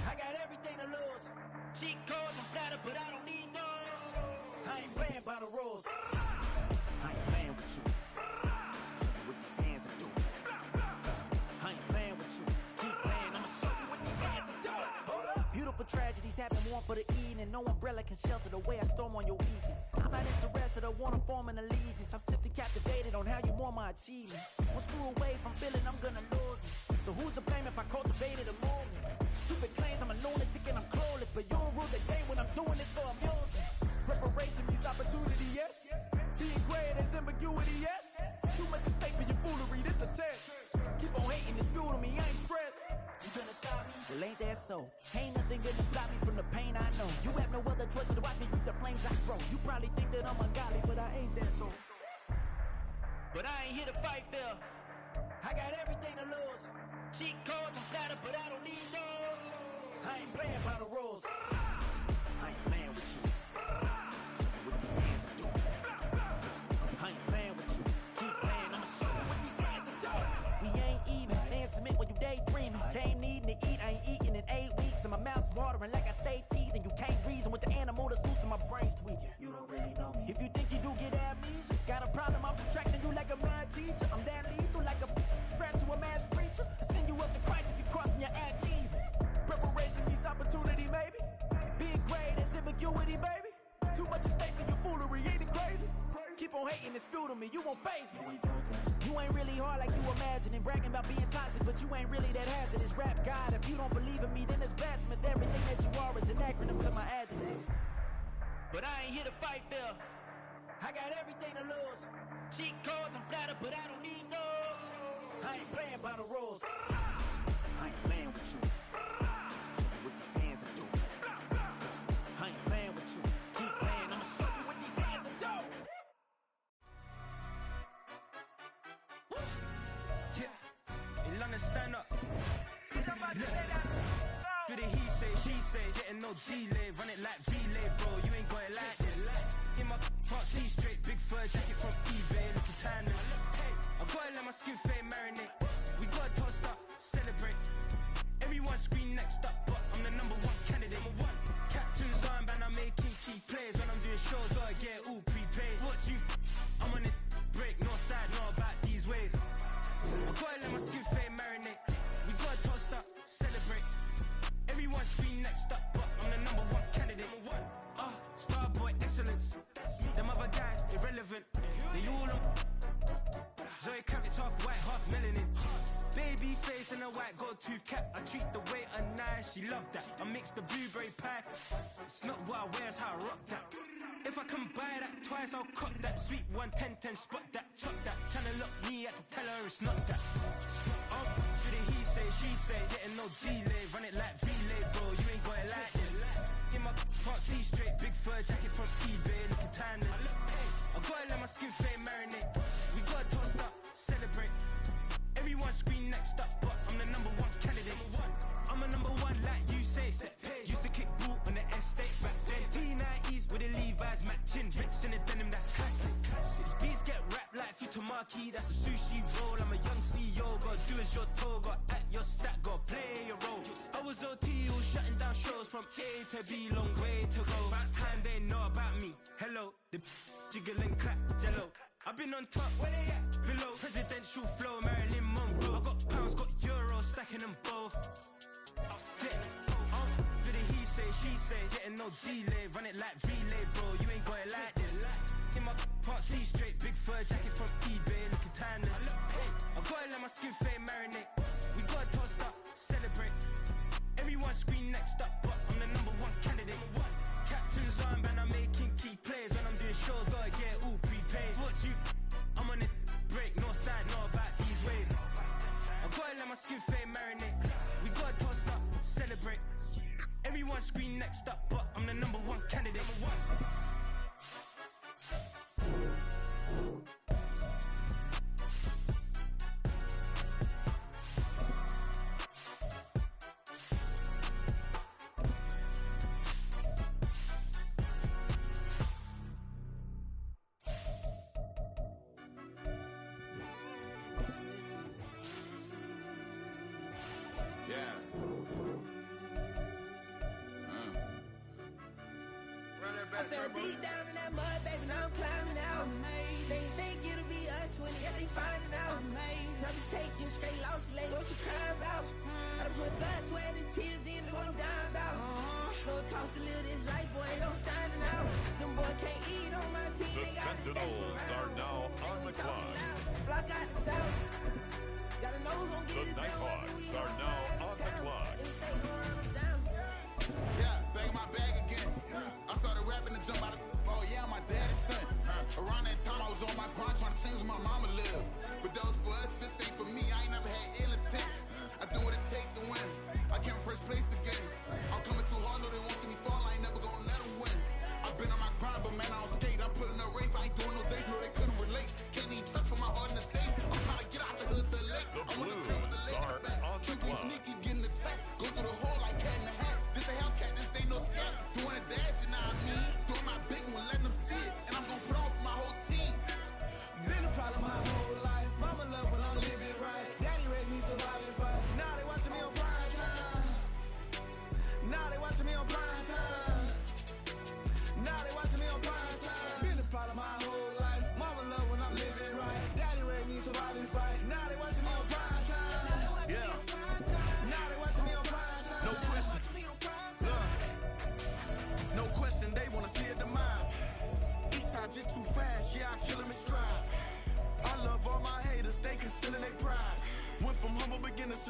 I got everything to lose. Cheat codes and flatter, but I don't need those. I ain't playing by the rules. I ain't playing with you. Show you what these hands are doing. I ain't playing with you. Keep playing, I'ma show you what these hands are doing. Hold up. Beautiful tragedies happen, one for the evening. No umbrella can shelter the way I storm on your evenings. I'm not interested, I wanna form an allegiance. I'm simply captivated on how you want my achievements. One screw away from feeling I'm gonna lose it. So who's to blame if I cultivated a movement? Stupid claims I'm a lunatic and I'm clueless, but you'll rule the game when I'm doing this for amusement. Preparation means opportunity, yes. Being great is ambiguity, yes. Too much at stake for your foolery, this a test. Keep on hating, it's fuel to me, I ain't stressed. You gonna stop me? Well, ain't that so? Ain't nothing gonna stop me from the pain I know. You have no other choice but to watch me reap the flames I grow. You probably think that I'm ungodly, but I ain't that though. But I ain't here to fight, Phil. I got everything to lose. Cheat codes and flatter, but I don't need those. I ain't playing by the rules. I ain't playing with you. Show you what these hands are doing. I ain't playing with you. Keep playing, I'ma show you what these hands are doing. We ain't even. Man, submit when you daydreaming. Came needing to eat, I ain't eating in 8 weeks. And my mouth's watering like I stay teething. You can't reason with the animal that's loose and my brain's tweaking. You don't really know me. If you think you do get amnesia, got a problem, I'm subtracting you like a mad teacher. I'm that lethal like a threat to a mass preacher. I send you up to Christ if you crossing your thinking it's fuel to me. You won't faze me. You ain't really hard like you imagining. Bragging about being toxic, but you ain't really that hazardous. Rap God, if you don't believe in me, then it's blasphemous. Everything that you are is an acronym to my adjectives. But I ain't here to fight, Phil. I got everything to lose. Cheat codes, I'm flattered, but I don't need those. I ain't playing by the rules. I ain't playing with you. Show you what these hands are doing. I ain't playing with you. Keep playing, I'ma show you what these hands are doing. Yeah, in London, stand up. Do the he say, she say, getting no delay. Run it like relay, bro, you ain't got it like this. In my can't see straight, big fur jacket from eBay, looking timeless. I gotta let my skin fade marinate. We gotta toast up, celebrate. Everyone scream next up, but I'm the #1 candidate. Captain's armband, I'm making key plays. When I'm doing shows, gotta get it all prepaid. What you I'm on it, break, no side, no about these ways. I gotta let my skin fade marinate. We gotta toast up, celebrate. Everyone scream next up, but I'm the #1 candidate. Starboy excellence. Them other guys irrelevant. They all on. Zoe Kravitz half white, half melanin. Baby face and a white gold tooth cap. I treat the waiter nice, she love that. I mix the blueberry pie. It's not what I wear, it's how I rock that. If I can buy that twice, I'll cut that. Sweet 110, spot that, chop that. Tryna look me at the tell her it's not that. Do the he say, she say, getting no delay. Run it like relay, bro, you ain't got it like this. In my can't see straight, big fur jacket from eBay, looking timeless. I gotta let my skin fade marinate. We gotta toast up, celebrate. Everyone scream next up, but I'm the #1 candidate. I'm a #1 like you say, set page. Used to kick boot on the estate back then. T90s with the Levi's matching. Rips in the denim, that's classic. These beats get wrapped like Futamaki, that's a sushi roll. I'm a young CEO, gotta do as you're told. Gotta act your stat, gotta play your role. I was OT, all shutting down shows from A to B, long way to go. About time they know about me. Hello, the jiggle and clap, jello. I've been on top, where they at? Below, presidential flow, Marilyn Monroe. I got pounds, got euros, stacking them both. I'll stick. Do the he say, she say, getting no delay. Run it like relay, bro, you ain't got it like this. In my can't see straight, big fur jacket from eBay, looking timeless. I gotta let my skin fade marinate. We gotta toast up, celebrate. Everyone scream next up, but I'm the #1 candidate. Captain's armband, I'm making key plays. When I'm doing shows, gotta get it all prepaid. What you I'm on it, break, no side, no about these ways. I gotta let my skin fade marinate. We gotta toast up, celebrate. Everyone scream next up, but I'm the #1 candidate. I fell deep down in that mud, baby, now I'm climbing out. They think it'll be us when they finding out. I be taking straight loss, late, what you crying about? I done put blood, sweat, and tears in, that's what I'm dying about. Know it costs to live this life, boy, ain't no signing out. Them boy can't eat on my team, The they gotta stay Sentinels are now on the clock. Block out the south. Gotta know who gon' get The it done. Nighthawks are now on the clock. Yeah, back in my bag again. I started rapping to jump out of oh yeah, my daddy's son. Around that time I was on my grind trying to change where my mama lived. But that was for us, this ain't for me. I ain't never had ill intent. I do what it take to win. I came first place again. I'm coming too hard, no they want to see me fall. I ain't never gonna let them win. I've been on my grind, but man I don't skate. I'm putting up race. I ain't doing no dates, no they couldn't relate. Can't even touch for my heart in the safe. I'm trying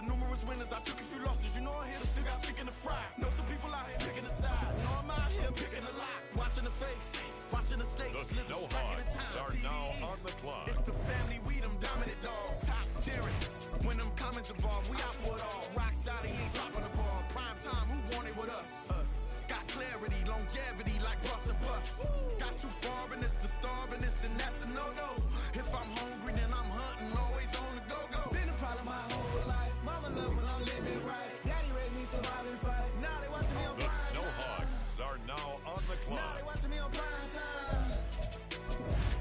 to numerous winners. I took a few losses. You know I'm here to still got chicken to fry. Know some people out here picking a side. Know I'm out here picking a lot. Watching the face, watching the stakes. The Snowhawks are now on the clock. It's the family, we them dominant dogs. Top tiering. When them comments involved, we out for it all. Rock solid, he ain't dropping the ball. Prime time, who want it with us? Got clarity, longevity like bus and bus. Got too far and it's the starving, this and that's a no-no. If I'm hungry, then I'm hunting, always on the go-go. Been a problem my whole life. Mama love when I'm living right. Daddy raised me survive and fight. Now they watching me on The prime time. Snowhawks are now on the Now clock. they watching me on prime time.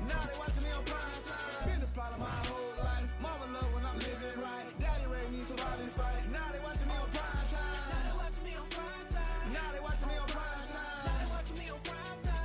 Now they watching me on prime time. Been a problem my whole life. Mama love when I'm living right. Daddy raised me survive and fight. Now they watching me on prime time. Now they watching me on prime time. Now they watching me on prime time. Now they watching me on prime time.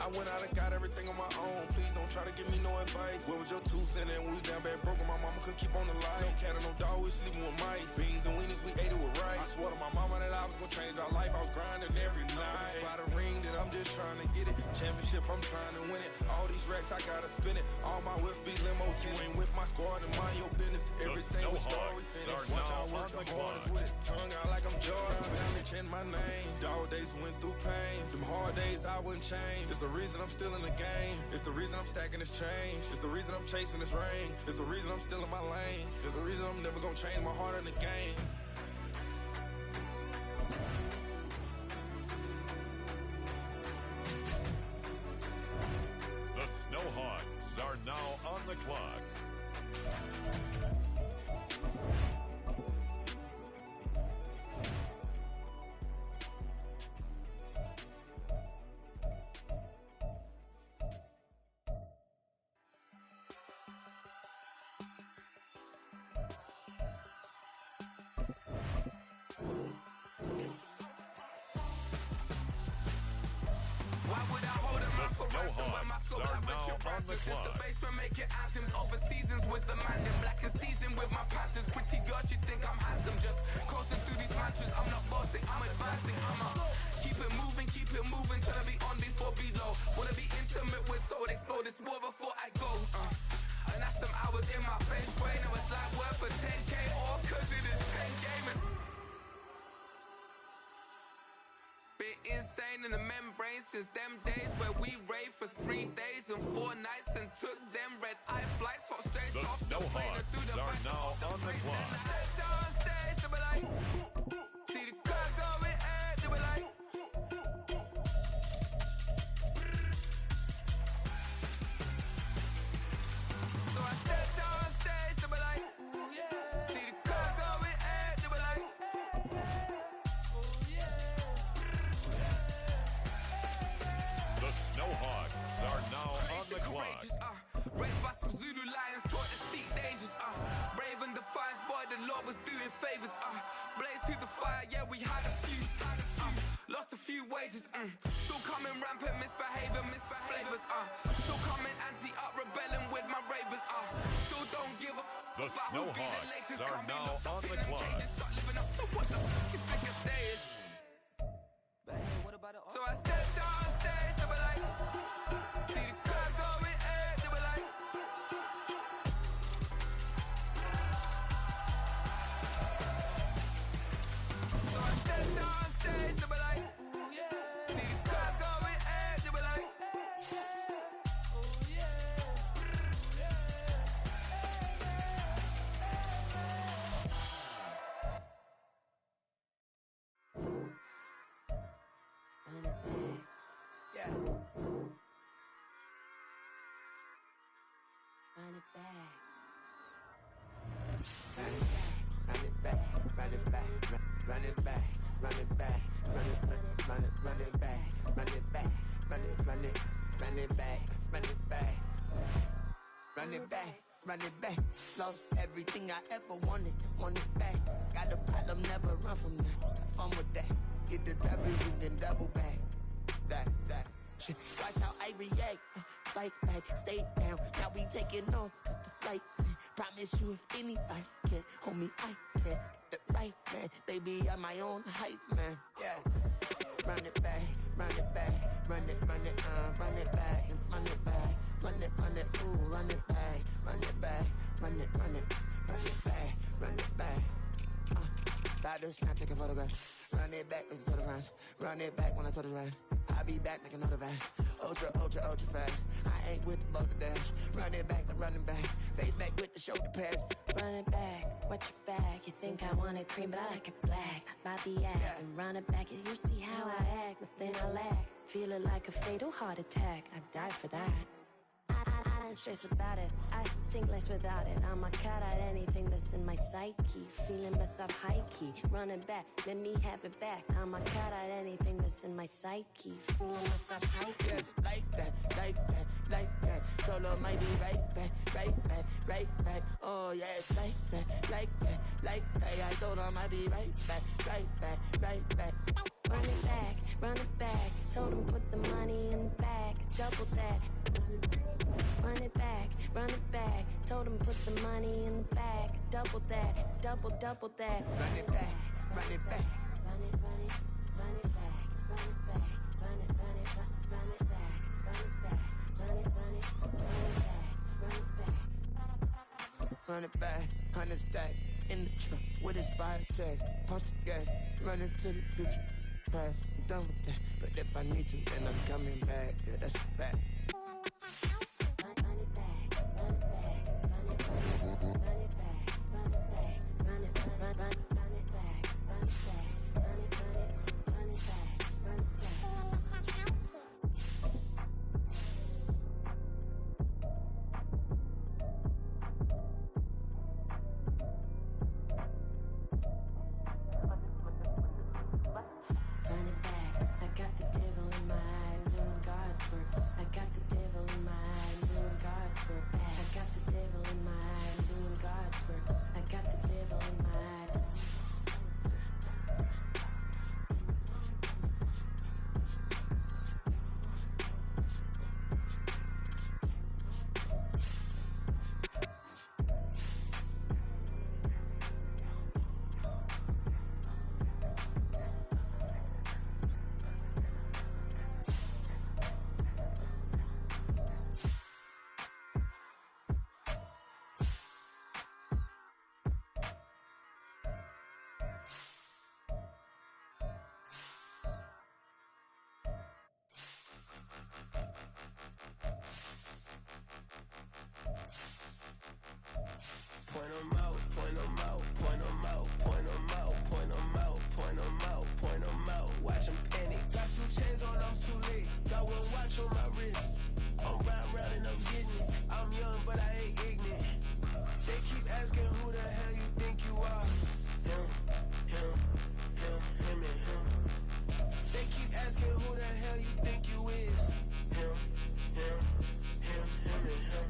I went out and got everything on my own. Please don't try to give me no advice. What was your 2 cents and we was down bad broke and my mama couldn't keep on the light. No cat and no dog, we sleeping with mice. Beans and weenies, we ate it with rice. I swore to my mama that I was gonna change our life. I was grinding every night. By the ring that I'm just trying to get it. Championship, I'm trying to win it. All these racks, I gotta spin it. All my whips be limo. You ain't with my squad and mind your business. Everything we start, we finish. Watch I work the hardest with it. Tongue out like I'm Jordan. Family change my name. Dog days went through pain. Them hard days I wouldn't change. It's the reason I'm still in the game. It's the reason I'm stacking this change. It's the reason I'm chasing this ring. It's the reason I'm still in my lane. It's the reason I'm never gonna change my heart in the game. The Snowhawks are now on the clock. Why would I hold him up for ransom when my soul are like now Richard on the Branson? It's clock. the basement making anthems over seasons with the man in black and season with my Panthers. Pretty girls, you think I'm handsome, just coasting through these mantras. I'm not bossing, I'm advancing. I'ma keep it moving till I be on before below. Wanna be intimate with soul, explore this war before I go. And that's some hours in my face way. Now it's like work for 10K all cause it is pen gaming. Bit insane in the membrane since them days where we raved for 3 days and 4 nights and took them red eye flights hot straight The off the plane and through the Snowhawks are back now of the on the plane. clock. Then I stepped on stage, they were like, see the crowd going ahead, they were like, so I stepped on stage, they were like, ooh yeah, see the crowd going ahead, they were like, ooh yeah. The Snowhawks are now on the clock. Raised by some Zulu lions, taught to seek dangers. Brave and defiant, boy, the Lord was doing favors. Blaze through the fire, yeah, we had a few. Lost a few wages. Still coming rampant, misbehaving, flavors. Still coming anti-up, rebelling with my ravers. Still don't give up. The Snowhawks are now on the clock. Start living up to what the fuck is bigger days. So I stepped on stage, they were like, see the crowd going ahead, they were like, so I stepped on stage, they were like, ooh yeah, see the crowd going ahead, they were like, ooh yeah, Yeah. Run it back. Run it back, run it back, run it back, run it back, run it back, run it back, run it back, run it back, run it back, run it back, run it back. Lost everything I ever wanted, want it back. Got a problem, never run from that. Have fun with that. Get the W, then double back. That shit. Watch how I react. Fight back, stay down. Now we taking off with the flight. Promise you if anybody can hold me, I can. The right man, baby, I'm my own hype man. Yeah. Run it back, run it back, run it back, run it back, run it back, ooh, run it back, run it back, run it back, run it back, run it back. About to snap, take a photograph. Run it back, listen to the rhymes. Run it back when I told the rhyme. I'll be back, make another vibe. Ultra, ultra, ultra fast. I ain't with the boulder dash. Run it back, running back. Face back with the shoulder pads. Run it back, watch your back. You think I want it cream, but I like it black. About the act, and run it back. You see how I act, nothing I lack. Feel it like a fatal heart attack. I die for that. I don't stress about it. I think less without it. I'm a cut at anything that's in my psyche. Feeling myself high key. Running back, let me have it back. I'm a cut at anything that's in my psyche. Feeling myself high key. Yes, like that, like that, like that. Solo might be right back, right back, right back. Oh yes, like that, like that, like that. I told her I might be right back, right back, right back. Run it back, run it back. Told him put the money in the bag. Double that. Run it back, run it back. Told him put the money in the bag. Double that, double that. Run it back, run it back. Run it, run it, run it back. Run it back, run it, run it, run it back. Run it back, run it, run it, run it back, run it back. Run it back, 100 stack. In the truck with his fire tag. Punch the gas, run into the future. Past, I'm done with that. But if I need to, then I'm coming back. Yeah, that's a fact. Point 'em out, point 'em out, point 'em out, point 'em out, point 'em out, point 'em out, point 'em out. Watch 'em panic. Got 2 chains on, I'm too late. Got 1 watch on my wrist. I'm round and I'm getting it. I'm young, but I ain't ignorant. They keep asking who the hell you think you are. Him, him, him, him and him. They keep asking who the hell you think you is. Him, him, him, him and him.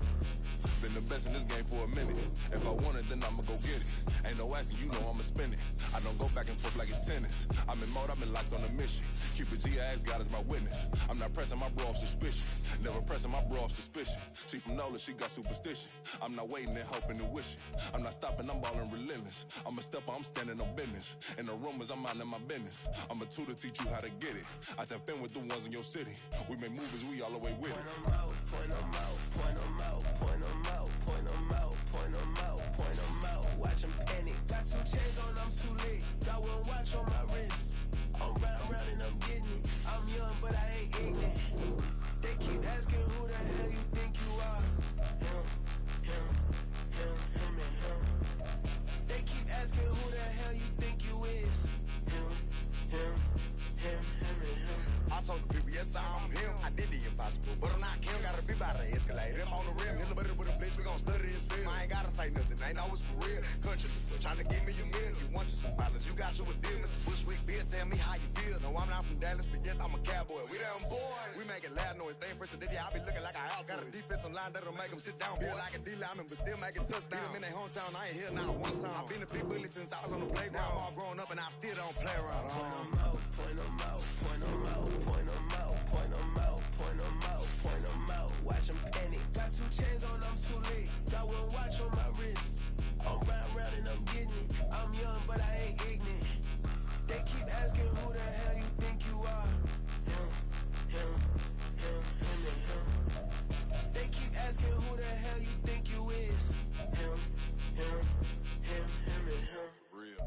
Been the best in this game for a minute. If I want it, then I'ma go get it. Ain't no asking, you know I'ma spin it. I don't go back and forth like it's tennis. I'm in mode, I've been locked on a mission. Cupid G, I ask God as my witness. I'm not pressing my bro off suspicion. Never pressing my bro off suspicion. She from NOLA, she got superstition. I'm not waiting and hoping and wishing. I'm not stopping, I'm ballin' relentless. I'm a stepper, I'm standing on business. In the rumors, I'm minding my business. I'm a tutor, teach you how to get it. I tap in with the ones in your city. We make movies, we all the way with it. Point 'em out, point 'em out, point 'em out, point 'em out, point 'em out, point 'em out, point 'em out. Watch 'em panic. Got 2 chains on, I'm too late. Got 1 watch on my wrist. I'm round and I'm getting it. I'm young, but I ain't ignorant. They keep asking who the hell you think you are. Him, him, him, him and him. They keep asking who the hell you think you is. Him, him, him, him and him. I told the people, yes, I'm him. I did the impossible, but I'm not Kim. Gotta be by the escalator. I'm on the rim, hit the better with a blitz. We gon' study this film. I ain't gotta say nothing, ain't know it's for real. Country people trying to give me a meal. You want you some violence, you got you a deal. Mr. Bushwick, Bill, tell me how you feel. No, I'm not from Dallas, but yes, I'm a cowboy. We them boys. We making loud noise, staying fresh to this. I be looking like a house. Got a defensive line that'll make them sit down. Feel like a D-lineman, but still making touchdowns. Them in their hometown, I ain't here not one song. I've been a big bully since I was on the playground. I'm all grown up and I still don't play around. Point 'em out, point 'em out, point 'em out, point 'em out, point 'em out, point 'em out, point 'em out. Watch 'em panic. Got 2 chains on, I'm too late. Got 1 watch on my wrist. I'm round and I'm getting it. I'm young, but I ain't ignorant. They keep asking who the hell you think you are. Him, him, him, him and him. They keep asking who the hell you think you is. Him, him, him, him and him. Real.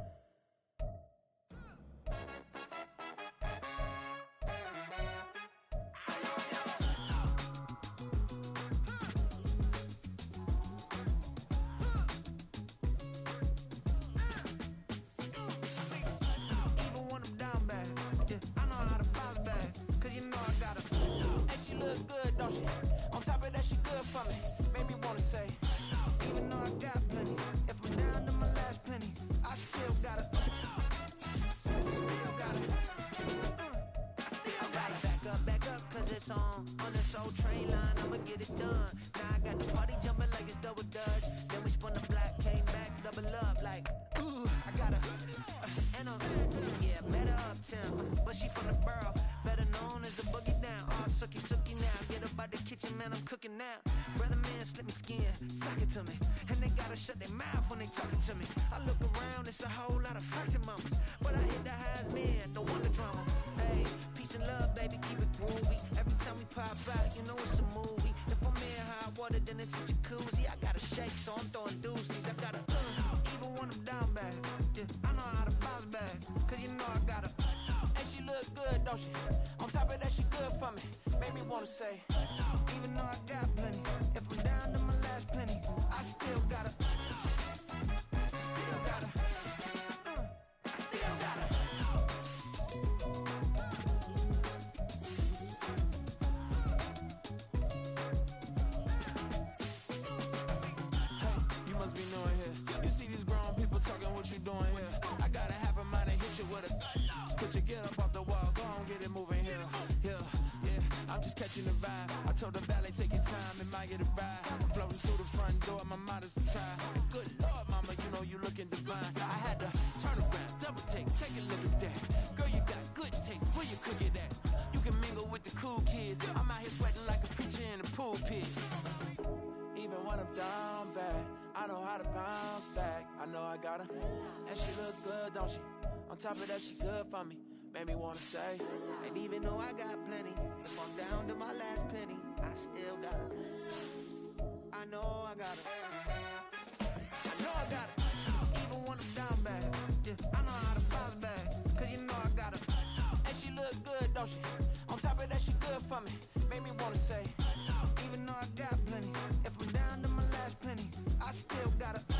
song. On this old train line, I'ma get it done. Now I got the party jumping like it's double dutch. Then we spun the block, came back, double up like, ooh, I got a, and a, yeah, met her uptown, but she from the borough, better known as the boogie down. All sucky now, get up out the kitchen, man, I'm cooking now. Brother man, slip me skin, suck it to me, and they gotta shut their mouth when they talking to me. I look around, it's a whole lot of fighting mamas, but I hit the highs, man, don't want the drama. Hey, peace and love, baby, keep it groovy. Every time we pop out, you know it's a movie. If I'm in hot water, then it's a jacuzzi. I gotta shake, so I'm throwing deuces. I gotta, even when I'm down bad, yeah, I know how to bounce back, cause you know I gotta, and she look good, don't she? On top of that, she good for me. Made me wanna say, even though I got plenty, if I'm down to my last penny, I still gotta, I still gotta. Doing here. I gotta have a mind and hit you with a stitch you, get up off the wall, go on, get it moving here. Yeah, I'm just catching the vibe. I told the valet, take your time, it might get a ride. I'm floating through the front door, my modest tie. Good Lord, mama, you know you looking divine. I had to turn around, double take a look at that. Girl, you got good taste, where you cook it at? You can mingle with the cool kids. I'm out here sweating like a preacher in the pool pit. Even when I'm down bad, I know how to bounce back. I know I got her, and she look good, don't she? On top of that, she good for me. Made me wanna say, and even though I got plenty, if I'm down to my last penny, I still got her. I know I got her. I know I got her. Even when I'm down bad, yeah, I know how to bounce back, cause you know I got her. And she look good, don't she? On top of that, she good for me. Made me wanna say, even though I got plenty, if I'm down to my last penny, I still got her.